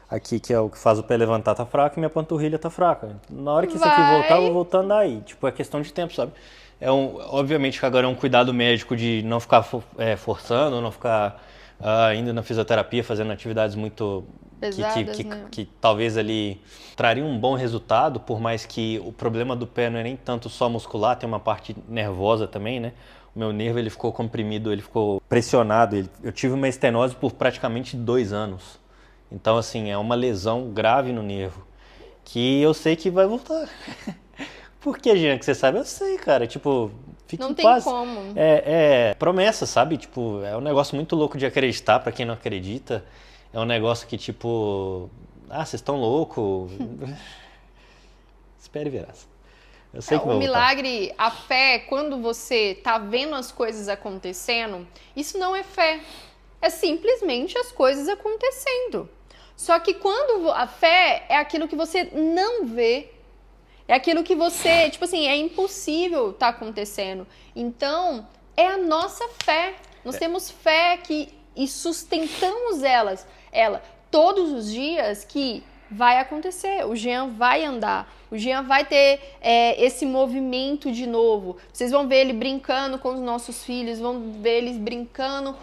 aqui, que é o que faz o pé levantar, tá fraco e minha panturrilha tá fraca. Na hora que isso aqui voltar, eu vou voltar a andar aí. Tipo, é questão de tempo, sabe? Obviamente que agora é um cuidado médico de não ficar forçando, não ficar indo na fisioterapia, fazendo atividades muito... Pesadas, né? que talvez ali traria um bom resultado, por mais que o problema do pé não é nem tanto só muscular, tem uma parte nervosa também, né? O meu nervo ele ficou comprimido, ele ficou pressionado. Eu tive uma estenose por praticamente 2 anos. Então, assim, é uma lesão grave no nervo. Que eu sei que vai voltar. Por que, Jean, que você sabe? Eu sei, cara. Tipo, fique Não em tem paz. como. É promessa, sabe? Tipo, é um negócio muito louco de acreditar pra quem não acredita. É um negócio que, tipo... Ah, vocês estão loucos. Espere e verás. Eu sei que vai O voltar. milagre, a fé, quando você tá vendo as coisas acontecendo, isso não é fé. É simplesmente as coisas acontecendo. Só que quando a fé é aquilo que você não vê, é aquilo que você, tipo assim, é impossível tá acontecendo. Então, é a nossa fé. Nós temos fé e sustentamos ela todos os dias que vai acontecer. O Jean vai andar. O Jean vai ter esse movimento de novo. Vocês vão ver ele brincando com os nossos filhos, vão ver eles brincando,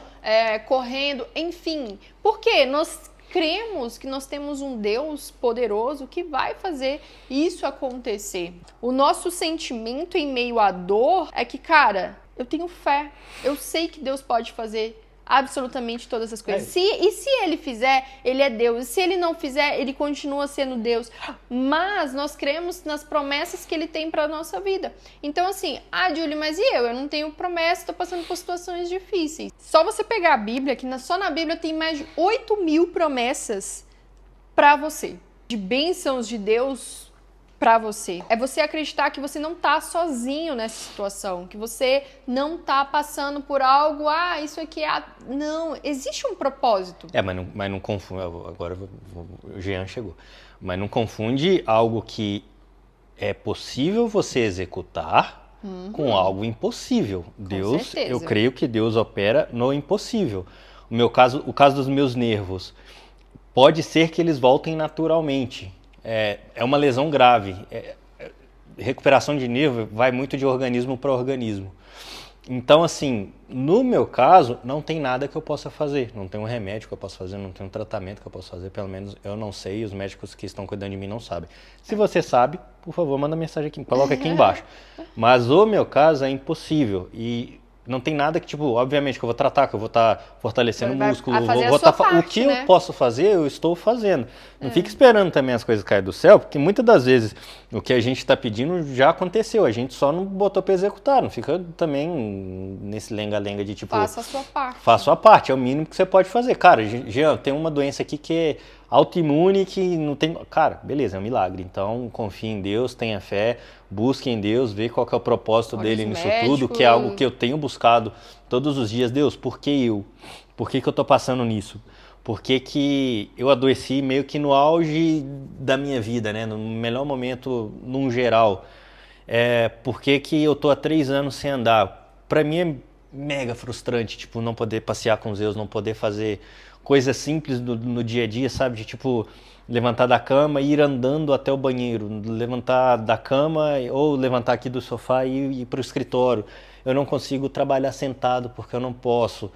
correndo, enfim. Por quê? Nós cremos que nós temos um Deus poderoso que vai fazer isso acontecer. O nosso sentimento em meio à dor é que, cara, eu tenho fé. Eu sei que Deus pode fazer absolutamente todas as coisas. E se ele fizer, ele é Deus. E se ele não fizer, ele continua sendo Deus. Mas nós cremos nas promessas que ele tem para a nossa vida. Então assim, Julie, mas e eu? Eu não tenho promessa, estou passando por situações difíceis. Só você pegar a Bíblia, que só na Bíblia tem mais de 8.000 promessas para você. De bênçãos de Deus para você. É você acreditar que você não tá sozinho nessa situação, que você não tá passando por algo, isso aqui é... Não, existe um propósito. Mas não confunde, agora o Jean chegou, mas não confunde algo que é possível você executar com algo impossível. Deus, certeza. Eu creio que Deus opera no impossível. O caso dos meus nervos, pode ser que eles voltem naturalmente. É uma lesão grave. Recuperação de nervo vai muito de organismo para organismo. Então, assim, no meu caso, não tem nada que eu possa fazer. Não tem um remédio que eu possa fazer, não tem um tratamento que eu possa fazer. Pelo menos eu não sei e os médicos que estão cuidando de mim não sabem. Se você sabe, por favor, manda mensagem aqui, coloca aqui embaixo. Mas o meu caso é impossível e... Não tem nada que, tipo, obviamente que eu vou tratar, que eu vou estar fortalecendo o músculo, o que eu posso fazer, eu estou fazendo. Não fica esperando também as coisas caírem do céu, porque muitas das vezes o que a gente está pedindo já aconteceu, a gente só não botou para executar, não fica também nesse lenga-lenga de tipo... Faça a sua parte. Faça a sua parte, é o mínimo que você pode fazer. Cara, Jean, tem uma doença aqui que é autoimune, que não tem... Cara, beleza, é um milagre, então confie em Deus, tenha fé, busque em Deus, vê qual que é o propósito dele nisso tudo, que é algo que eu tenho buscado todos os dias. Deus, por que eu? Por que eu tô passando nisso? Por que eu adoeci meio que no auge da minha vida, né? No melhor momento, num geral. Por que eu tô há 3 anos sem andar? Pra mim é mega frustrante, tipo, não poder passear com os Deus, não poder fazer coisas simples no dia a dia, sabe? De tipo... levantar da cama e ir andando até o banheiro, levantar da cama ou levantar aqui do sofá e ir para o escritório. Eu não consigo trabalhar sentado porque eu não posso.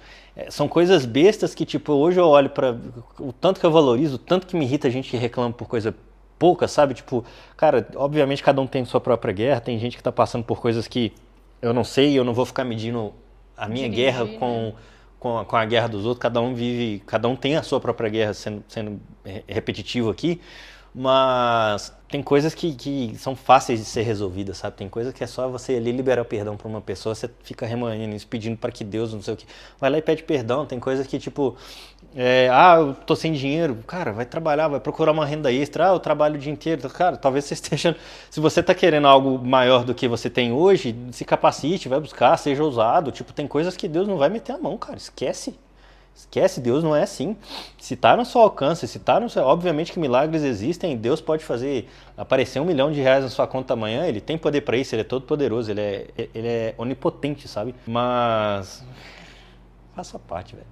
São coisas bestas que, tipo, hoje eu olho para o tanto que eu valorizo, o tanto que me irrita a gente que reclama por coisa pouca, sabe? Tipo, cara, obviamente cada um tem sua própria guerra, tem gente que tá passando por coisas que eu não sei, eu não vou ficar medindo a minha guerra com a guerra dos outros, cada um tem a sua própria guerra, sendo repetitivo aqui, mas tem coisas que são fáceis de ser resolvidas, sabe? Tem coisas que é só você ali liberar o perdão para uma pessoa, você fica remoendo isso, pedindo para que Deus, não sei o que, vai lá e pede perdão. Tem coisas que tipo, eu tô sem dinheiro, cara, vai trabalhar, vai procurar uma renda extra, eu trabalho o dia inteiro, cara, talvez você esteja, se você tá querendo algo maior do que você tem hoje, se capacite, vai buscar, seja ousado, tipo, tem coisas que Deus não vai meter a mão, cara, esquece, Deus não é assim. Se tá no seu alcance, obviamente que milagres existem, Deus pode fazer aparecer R$1 milhão na sua conta amanhã, ele tem poder para isso, ele é todo poderoso, ele é onipotente, sabe? Mas faça parte, velho.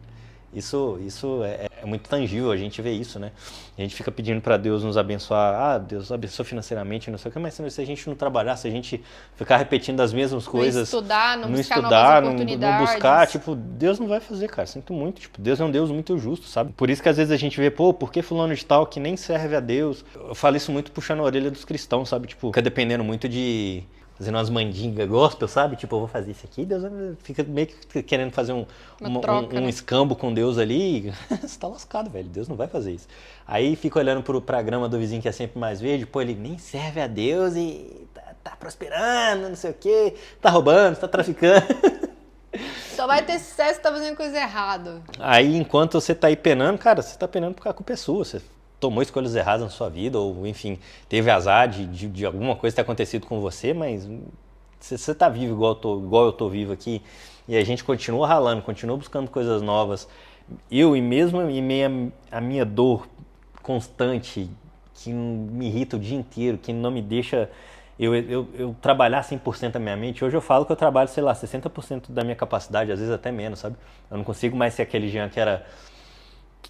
Isso é muito tangível, a gente vê isso, né? A gente fica pedindo para Deus nos abençoar, Deus abençoa financeiramente, não sei o que, mas se a gente não trabalhar, se a gente ficar repetindo as mesmas coisas, não buscar novas oportunidades, não buscar, tipo, Deus não vai fazer, cara, sinto muito, tipo, Deus é um Deus muito justo, sabe? Por isso que às vezes a gente vê, por que fulano de tal que nem serve a Deus? Eu falo isso muito puxando a orelha dos cristãos, sabe? Tipo, fica dependendo muito de... fazendo umas mandingas gospel, sabe? Tipo, eu vou fazer isso aqui, Deus fica meio que querendo fazer um escambo com Deus ali. Você tá lascado, velho. Deus não vai fazer isso. Aí fica olhando pra grama do vizinho que é sempre mais verde, pô, ele nem serve a Deus e tá prosperando, não sei o quê, tá roubando, tá traficando. Só vai ter sucesso se tá fazendo coisa errada. Aí, enquanto você tá aí penando, cara, você tá penando porque a culpa é sua. Você tomou escolhas erradas na sua vida, ou enfim, teve azar de alguma coisa ter acontecido com você, mas você tá vivo igual eu tô vivo aqui, e a gente continua ralando, continua buscando coisas novas. E mesmo em meio à minha dor constante, que me irrita o dia inteiro, que não me deixa eu trabalhar 100% da minha mente. Hoje eu falo que eu trabalho, sei lá, 60% da minha capacidade, às vezes até menos, sabe? Eu não consigo mais ser aquele Jean que era,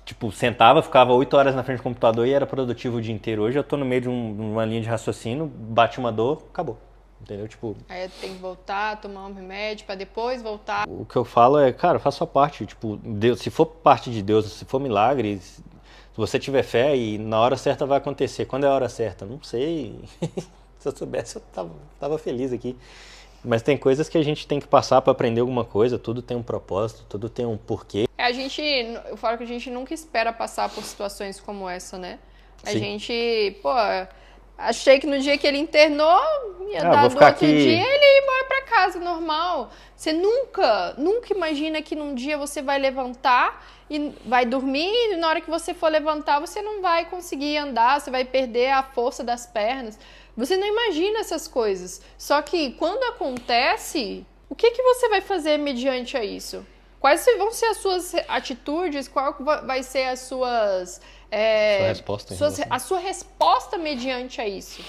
tipo, sentava, ficava 8 horas na frente do computador e era produtivo o dia inteiro. Hoje eu tô no meio de uma linha de raciocínio, bate uma dor, acabou. Entendeu? Tipo, aí tem que voltar, tomar um remédio pra depois voltar. o que eu falo é, cara, faça sua parte. Tipo, Deus, se for parte de Deus, se for milagre, se você tiver fé e na hora certa vai acontecer. Quando é a hora certa? Não sei. Se eu soubesse, eu tava feliz aqui. Mas tem coisas que a gente tem que passar para aprender alguma coisa, tudo tem um propósito, tudo tem um porquê. Eu falo que a gente nunca espera passar por situações como essa, né? A Sim. gente, pô, achei que no dia que ele internou, ia dar vou do ficar outro aqui. dia, ele ia embora pra casa, normal. Você nunca imagina que num dia você vai levantar e vai dormir, e na hora que você for levantar, você não vai conseguir andar, você vai perder a força das pernas. Você não imagina essas coisas. Só que quando acontece, o que você vai fazer mediante a isso? Quais vão ser as suas atitudes? Qual vai ser as suas... Sua resposta. A sua resposta mediante a isso.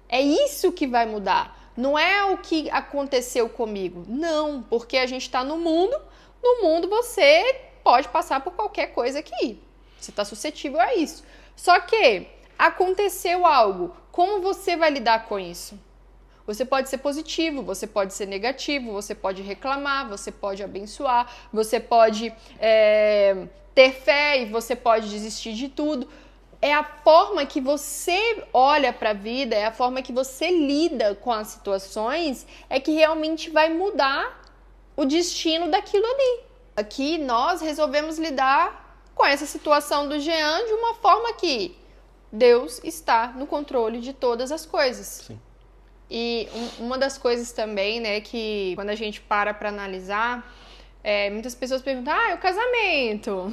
É isso que vai mudar. Não é o que aconteceu comigo. Não, porque a gente está no mundo. No mundo você pode passar por qualquer coisa aqui. Você está suscetível a isso. Só que aconteceu algo. Como você vai lidar com isso? Você pode ser positivo, você pode ser negativo, você pode reclamar, você pode abençoar, você pode ter fé e você pode desistir de tudo. É a forma que você olha para a vida, é a forma que você lida com as situações, é que realmente vai mudar o destino daquilo ali. Aqui nós resolvemos lidar com essa situação do Jean de uma forma que Deus está no controle de todas as coisas. Sim. E uma das coisas também, né, que quando a gente para analisar, muitas pessoas perguntam, o casamento.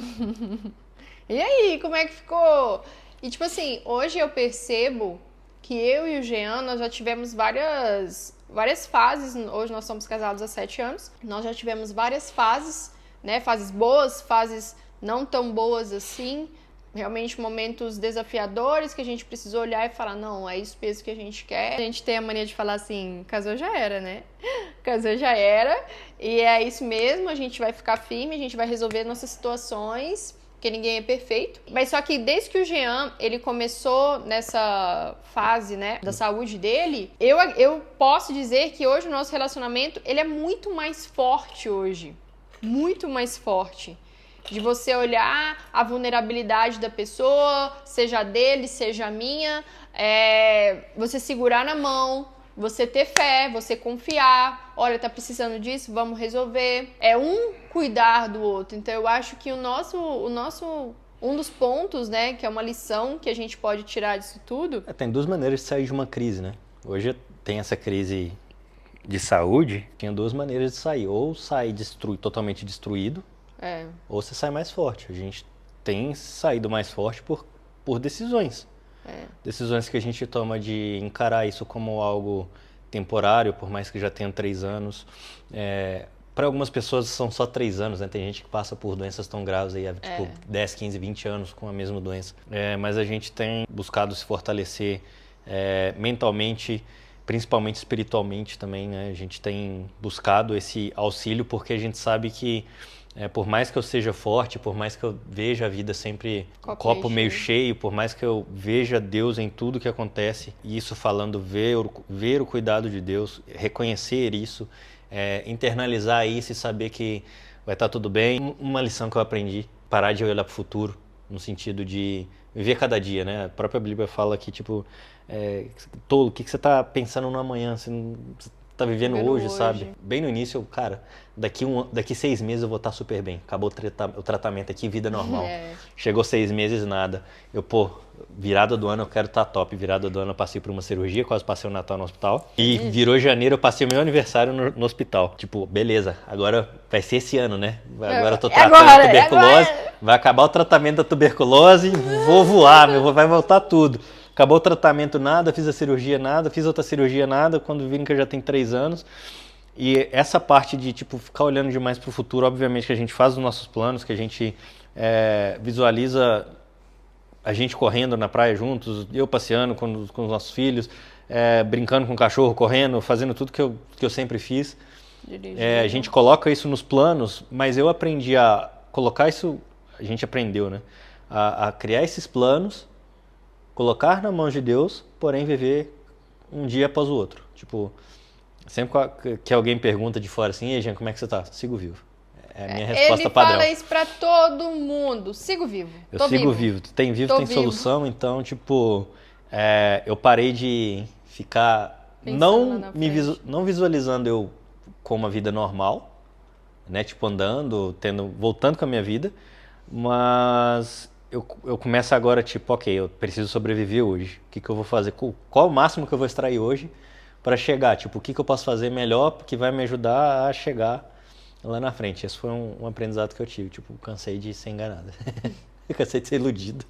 E aí, como é que ficou? E tipo assim, hoje eu percebo que eu e o Jean, nós já tivemos várias fases. Hoje nós somos casados há 7 anos. Nós já tivemos várias fases, né, fases boas, fases não tão boas assim. Realmente momentos desafiadores que a gente precisou olhar e falar, não, é isso mesmo que a gente quer. A gente tem a mania de falar assim, casou já era, né? Casou já era, e é isso mesmo, a gente vai ficar firme, a gente vai resolver nossas situações, porque ninguém é perfeito. Mas só que desde que o Jean, ele começou nessa fase, né, da saúde dele, eu posso dizer que hoje o nosso relacionamento, ele é muito mais forte hoje. Muito mais forte. De você olhar a vulnerabilidade da pessoa, seja a dele, seja a minha, você segurar na mão, você ter fé, você confiar, olha, tá precisando disso, vamos resolver. É um cuidar do outro. Então eu acho que um dos pontos, né, que é uma lição que a gente pode tirar disso tudo. Tem duas maneiras de sair de uma crise, né? Hoje tem essa crise de saúde, tinha duas maneiras de sair. Ou sair totalmente destruído, ou você sai mais forte. A gente tem saído mais forte por decisões. Decisões que a gente toma de encarar isso como algo temporário, por mais que já tenha 3 anos. Para algumas pessoas são só 3 anos, né? Tem gente que passa por doenças tão graves aí, tipo 10, 15, 20 anos com a mesma doença. Mas a gente tem buscado se fortalecer mentalmente, principalmente espiritualmente também, né? A gente tem buscado esse auxílio porque a gente sabe que por mais que eu seja forte, por mais que eu veja a vida sempre copo meio cheio, por mais que eu veja Deus em tudo que acontece, e isso falando ver o cuidado de Deus, reconhecer isso, internalizar isso e saber que vai estar tudo bem. Uma lição que eu aprendi, parar de olhar para o futuro, no sentido de viver cada dia, né? A própria Bíblia fala que, tipo, tolo, o que você tá pensando no amanhã? Você não... Tá vivendo hoje, sabe? Bem no início, cara, daqui 6 meses eu vou estar super bem. Acabou o tratamento aqui, vida normal. Chegou 6 meses, nada. Virada do ano eu quero estar top. Virada do ano eu passei por uma cirurgia, quase passei o Natal no hospital. E virou janeiro, eu passei o meu aniversário no hospital. Tipo, beleza, agora vai ser esse ano, né? Agora eu tô tratando a tuberculose. Vai acabar o tratamento da tuberculose, vou voar, vai voltar tudo. Acabou o tratamento, nada, fiz a cirurgia, nada, fiz outra cirurgia, nada, quando viram que eu já tenho 3 anos. E essa parte de, tipo, ficar olhando demais pro futuro, obviamente que a gente faz os nossos planos, que a gente visualiza a gente correndo na praia juntos, eu passeando com os nossos filhos, brincando com o cachorro, correndo, fazendo tudo que eu sempre fiz. A gente coloca isso nos planos, mas eu aprendi a colocar isso, a gente aprendeu, né? A criar esses planos, colocar na mão de Deus, porém viver um dia após o outro. Tipo, sempre que alguém pergunta de fora assim, ei, Jean, como é que você tá? Sigo vivo. É a minha resposta padrão. Ele fala isso pra todo mundo. Sigo vivo. Eu sigo vivo. Tem vivo, tem solução. Então, tipo, eu parei de ficar não visualizando eu com uma vida normal, né? Tipo, andando, voltando com a minha vida, mas eu começo agora, tipo, ok, eu preciso sobreviver hoje. O que eu vou fazer? Qual o máximo que eu vou extrair hoje para chegar? Tipo, o que eu posso fazer melhor que vai me ajudar a chegar lá na frente? Esse foi um aprendizado que eu tive. Tipo, cansei de ser enganado. Cansei de ser iludido.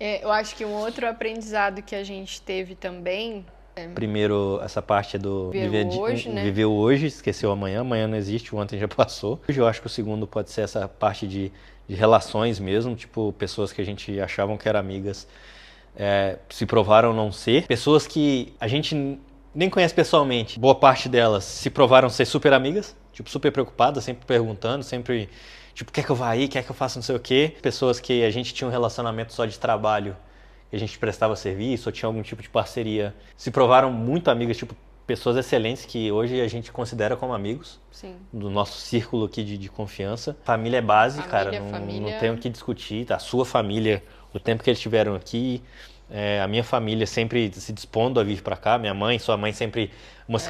Eu acho que um outro aprendizado que a gente teve também... Primeiro, essa parte do viver hoje, esqueceu amanhã. Amanhã não existe, o ontem já passou. Hoje eu acho que o segundo pode ser essa parte de relações mesmo. Tipo, pessoas que a gente achavam que eram amigas se provaram não ser. Pessoas que a gente nem conhece pessoalmente. Boa parte delas se provaram ser super amigas. Tipo, super preocupadas, sempre perguntando, sempre... Tipo, quer que eu vá aí? Quer que eu faça não sei o quê? Pessoas que a gente tinha um relacionamento só de trabalho, que a gente prestava serviço ou tinha algum tipo de parceria, se provaram muito amigas, tipo, pessoas excelentes que hoje a gente considera como amigos. Sim. Do nosso círculo aqui de confiança. Família é base, cara, não tem o que discutir. A sua família, o tempo que eles tiveram aqui, a minha família sempre se dispondo a vir pra cá, minha mãe, sua mãe sempre,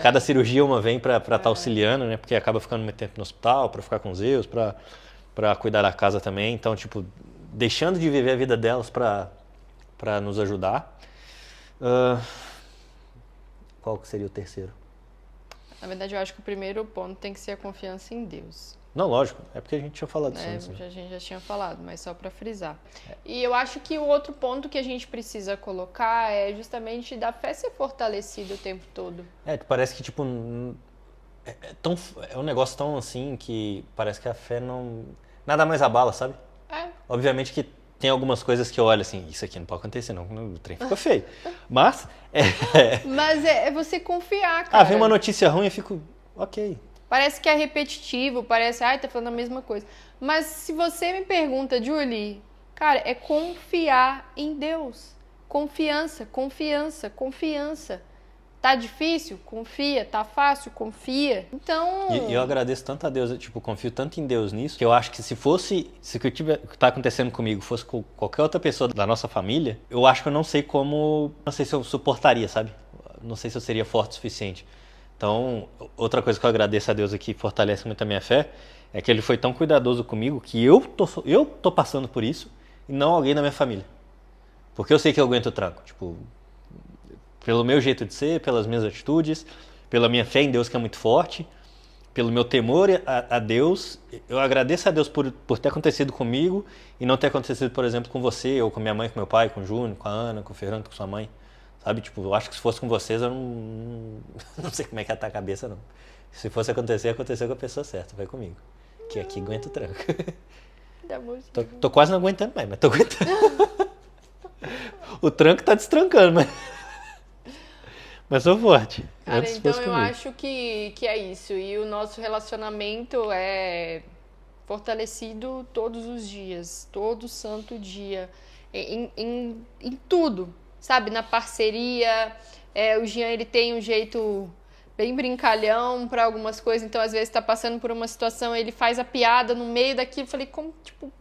cada cirurgia uma vem pra estar auxiliando, né, porque acaba ficando muito tempo no hospital, pra ficar com os Zeus, pra cuidar da casa também, então, tipo, deixando de viver a vida delas pra nos ajudar. Qual que seria o terceiro? Na verdade, eu acho que o primeiro ponto tem que ser a confiança em Deus. Não, lógico, é porque a gente tinha falado isso. A gente já tinha falado, mas só para frisar. E eu acho que o outro ponto que a gente precisa colocar é justamente da fé ser fortalecida o tempo todo. Parece que, tipo, é um negócio tão assim que parece que a fé não... Nada mais abala, sabe? Obviamente que tem algumas coisas que eu olho assim, isso aqui não pode acontecer não, o trem ficou feio. Mas... Mas é você confiar, cara. Vem uma notícia ruim e eu fico, ok. Parece que é repetitivo, parece, tá falando a mesma coisa. Mas se você me pergunta, Julie, cara, é confiar em Deus. Confiança, confiança, confiança. Tá difícil? Confia. Tá fácil? Confia. Então... E eu agradeço tanto a Deus, tipo, confio tanto em Deus nisso, que eu acho que se o que tá acontecendo comigo fosse com qualquer outra pessoa da nossa família, eu acho que eu não sei se eu suportaria, sabe? Não sei se eu seria forte o suficiente. Então, outra coisa que eu agradeço a Deus aqui, fortalece muito a minha fé, é que Ele foi tão cuidadoso comigo que eu tô passando por isso e não alguém da minha família. Porque eu sei que eu aguento o tranco, tipo... Pelo meu jeito de ser, pelas minhas atitudes, pela minha fé em Deus que é muito forte, pelo meu temor a Deus. Eu agradeço a Deus por ter acontecido comigo e não ter acontecido, por exemplo, com você, ou com minha mãe, com meu pai, com o Júnior, com a Ana, com o Fernando, com sua mãe. Sabe? Tipo, eu acho que se fosse com vocês, eu não sei como é que ia estar a cabeça, não. Se fosse acontecer, aconteceu com a pessoa certa, vai comigo. Que aqui aguenta o tranco. Tô quase não aguentando mais, mas tô aguentando. O tranco tá destrancando, mas sou forte. Cara, então eu acho que é isso. E o nosso relacionamento é fortalecido todos os dias, todo santo dia, em tudo, sabe? Na parceria, o Jean, ele tem um jeito bem brincalhão para algumas coisas, então às vezes tá passando por uma situação, ele faz a piada no meio daquilo, falei, como, tipo...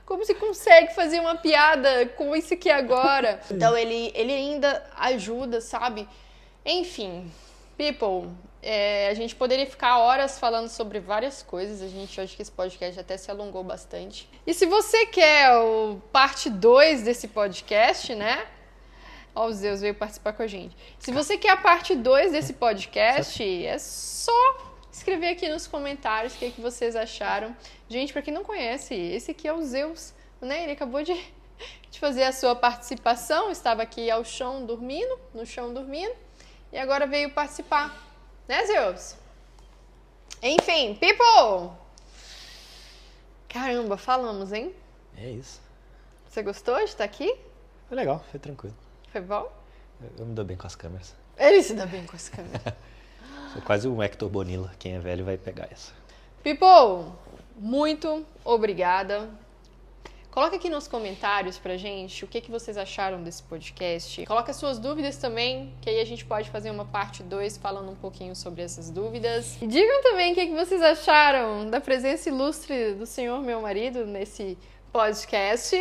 Como você consegue fazer uma piada com isso aqui agora? Então ele ainda ajuda, sabe? Enfim, people, a gente poderia ficar horas falando sobre várias coisas. Acho que esse podcast até se alongou bastante. E se você quer o parte 2 desse podcast, né? Ó, o Zeus veio participar com a gente. Se você quer a parte 2 desse podcast, é só escrever aqui nos comentários o que vocês acharam. Gente, pra quem não conhece, esse aqui é o Zeus, né? Ele acabou de fazer a sua participação, estava aqui no chão dormindo, e agora veio participar, né, Zeus? Enfim, people! Caramba, falamos, hein? É isso. Você gostou de estar aqui? Foi legal, foi tranquilo. Foi bom? Eu me dou bem com as câmeras. Ele se dá bem com as câmeras. Sou quase um Hector Bonilla. Quem é velho vai pegar essa. People, muito obrigada. Coloca aqui nos comentários pra gente o que vocês acharam desse podcast. Coloca suas dúvidas também, que aí a gente pode fazer uma parte 2 falando um pouquinho sobre essas dúvidas. E digam também o que vocês acharam da presença ilustre do senhor meu marido nesse podcast.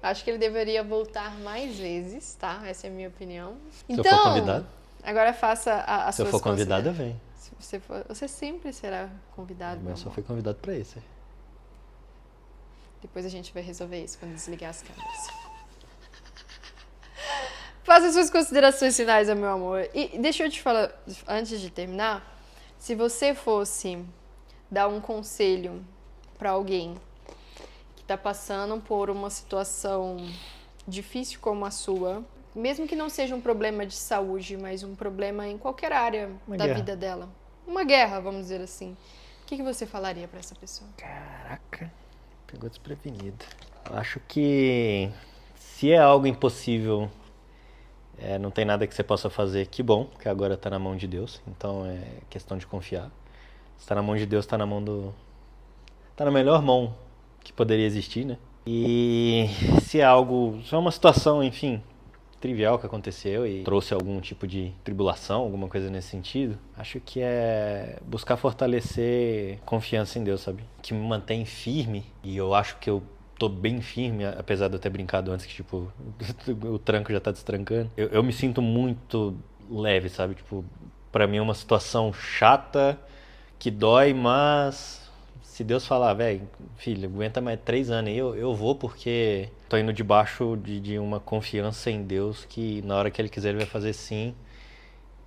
Acho que ele deveria voltar mais vezes, tá? Essa é a minha opinião. Se eu for convidado? Agora faça a sua. Se eu for convidado, eu venho. Se você sempre será convidado. Mas eu só fui convidado pra isso. Depois a gente vai resolver isso quando desligar as câmeras. Faça suas considerações finais, meu amor. E deixa eu te falar, antes de terminar, se você fosse dar um conselho pra alguém que tá passando por uma situação difícil como a sua, mesmo que não seja um problema de saúde, mas um problema em qualquer área da vida dela. Uma guerra, vamos dizer assim. O que você falaria pra essa pessoa? Caraca, pegou desprevenido. Eu acho que se é algo impossível, não tem nada que você possa fazer, que bom, que agora tá na mão de Deus. Então é questão de confiar. Se tá na mão de Deus, tá na mão tá na melhor mão que poderia existir, né? E se é uma situação, enfim, trivial que aconteceu e trouxe algum tipo de tribulação, alguma coisa nesse sentido, acho que é buscar fortalecer confiança em Deus, sabe? Que me mantém firme, e eu acho que eu tô bem firme, apesar de eu ter brincado antes que, tipo, o tranco já tá destrancando. Eu me sinto muito leve, sabe? Tipo, pra mim é uma situação chata, que dói, mas se Deus falar, velho, filho, aguenta mais 3 anos aí, eu vou, porque tô indo debaixo de uma confiança em Deus que na hora que Ele quiser Ele vai fazer sim.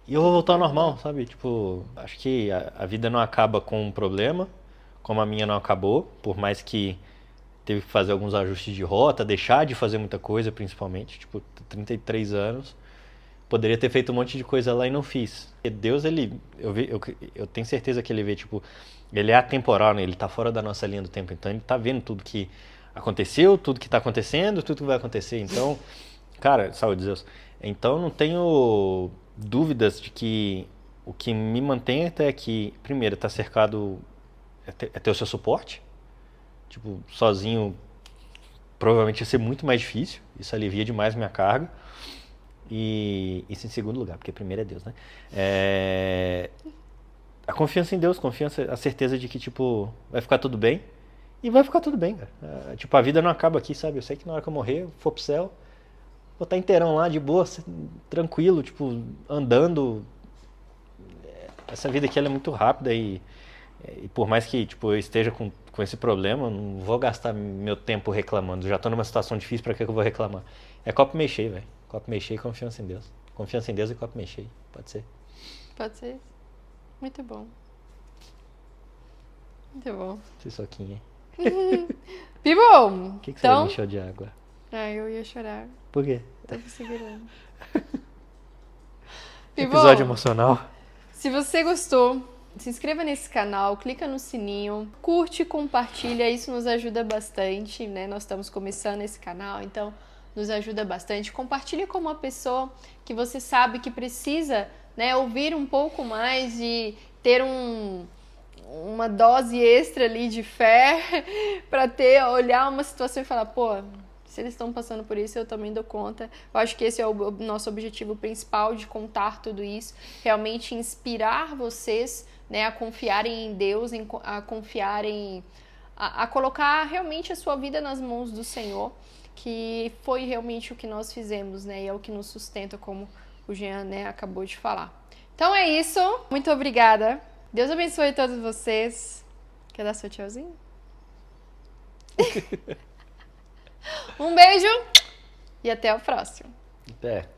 E eu vou voltar ao normal, sabe? Tipo, acho que a vida não acaba com um problema, como a minha não acabou, por mais que teve que fazer alguns ajustes de rota, deixar de fazer muita coisa, principalmente, tipo, 33 anos. Poderia ter feito um monte de coisa lá e não fiz. E Deus, eu tenho certeza que Ele vê, tipo, Ele é atemporal, né? Ele tá fora da nossa linha do tempo, então Ele tá vendo tudo que aconteceu, tudo que tá acontecendo, tudo que vai acontecer. Então, cara, saúde, Deus. Então, não tenho dúvidas de que o que me mantém até aqui, primeiro, tá cercado, é ter o seu suporte. Tipo, sozinho, provavelmente ia ser muito mais difícil. Isso alivia demais minha carga. E isso em segundo lugar, porque primeiro é Deus, né? A confiança em Deus, a certeza de que, tipo, vai ficar tudo bem. E vai ficar tudo bem, cara. Tipo, a vida não acaba aqui, sabe? Eu sei que na hora que eu morrer, eu for pro céu, vou estar inteirão lá, de boa, tranquilo, tipo, andando. Essa vida aqui, ela é muito rápida e por mais que, tipo, eu esteja com esse problema, eu não vou gastar meu tempo reclamando. Já tô numa situação difícil, pra que eu vou reclamar? É copo meio cheio, velho. Copo meio cheio e confiança em Deus. Confiança em Deus e copo meio cheio. Pode ser? Pode ser. Muito bom. Muito bom. Esse soquinho, hein? People! Por que você então... me encheu de água? Eu ia chorar. Por quê? Tô me segurando. Episódio emocional. Se você gostou, se inscreva nesse canal, clica no sininho, curte, compartilha, isso nos ajuda bastante, né? Nós estamos começando esse canal, então nos ajuda bastante. Compartilhe com uma pessoa que você sabe que precisa, né, ouvir um pouco mais e ter uma dose extra ali de fé para olhar uma situação e falar, pô, se eles estão passando por isso, eu também dou conta. Eu acho que esse é o nosso objetivo principal de contar tudo isso, realmente inspirar vocês, né, a confiarem em Deus, a confiarem a colocar realmente a sua vida nas mãos do Senhor, que foi realmente o que nós fizemos, né? E é o que nos sustenta, como o Jean, né, acabou de falar. Então é isso. Muito obrigada. Deus abençoe todos vocês. Quer dar seu tchauzinho? Um beijo e até o próximo. Até.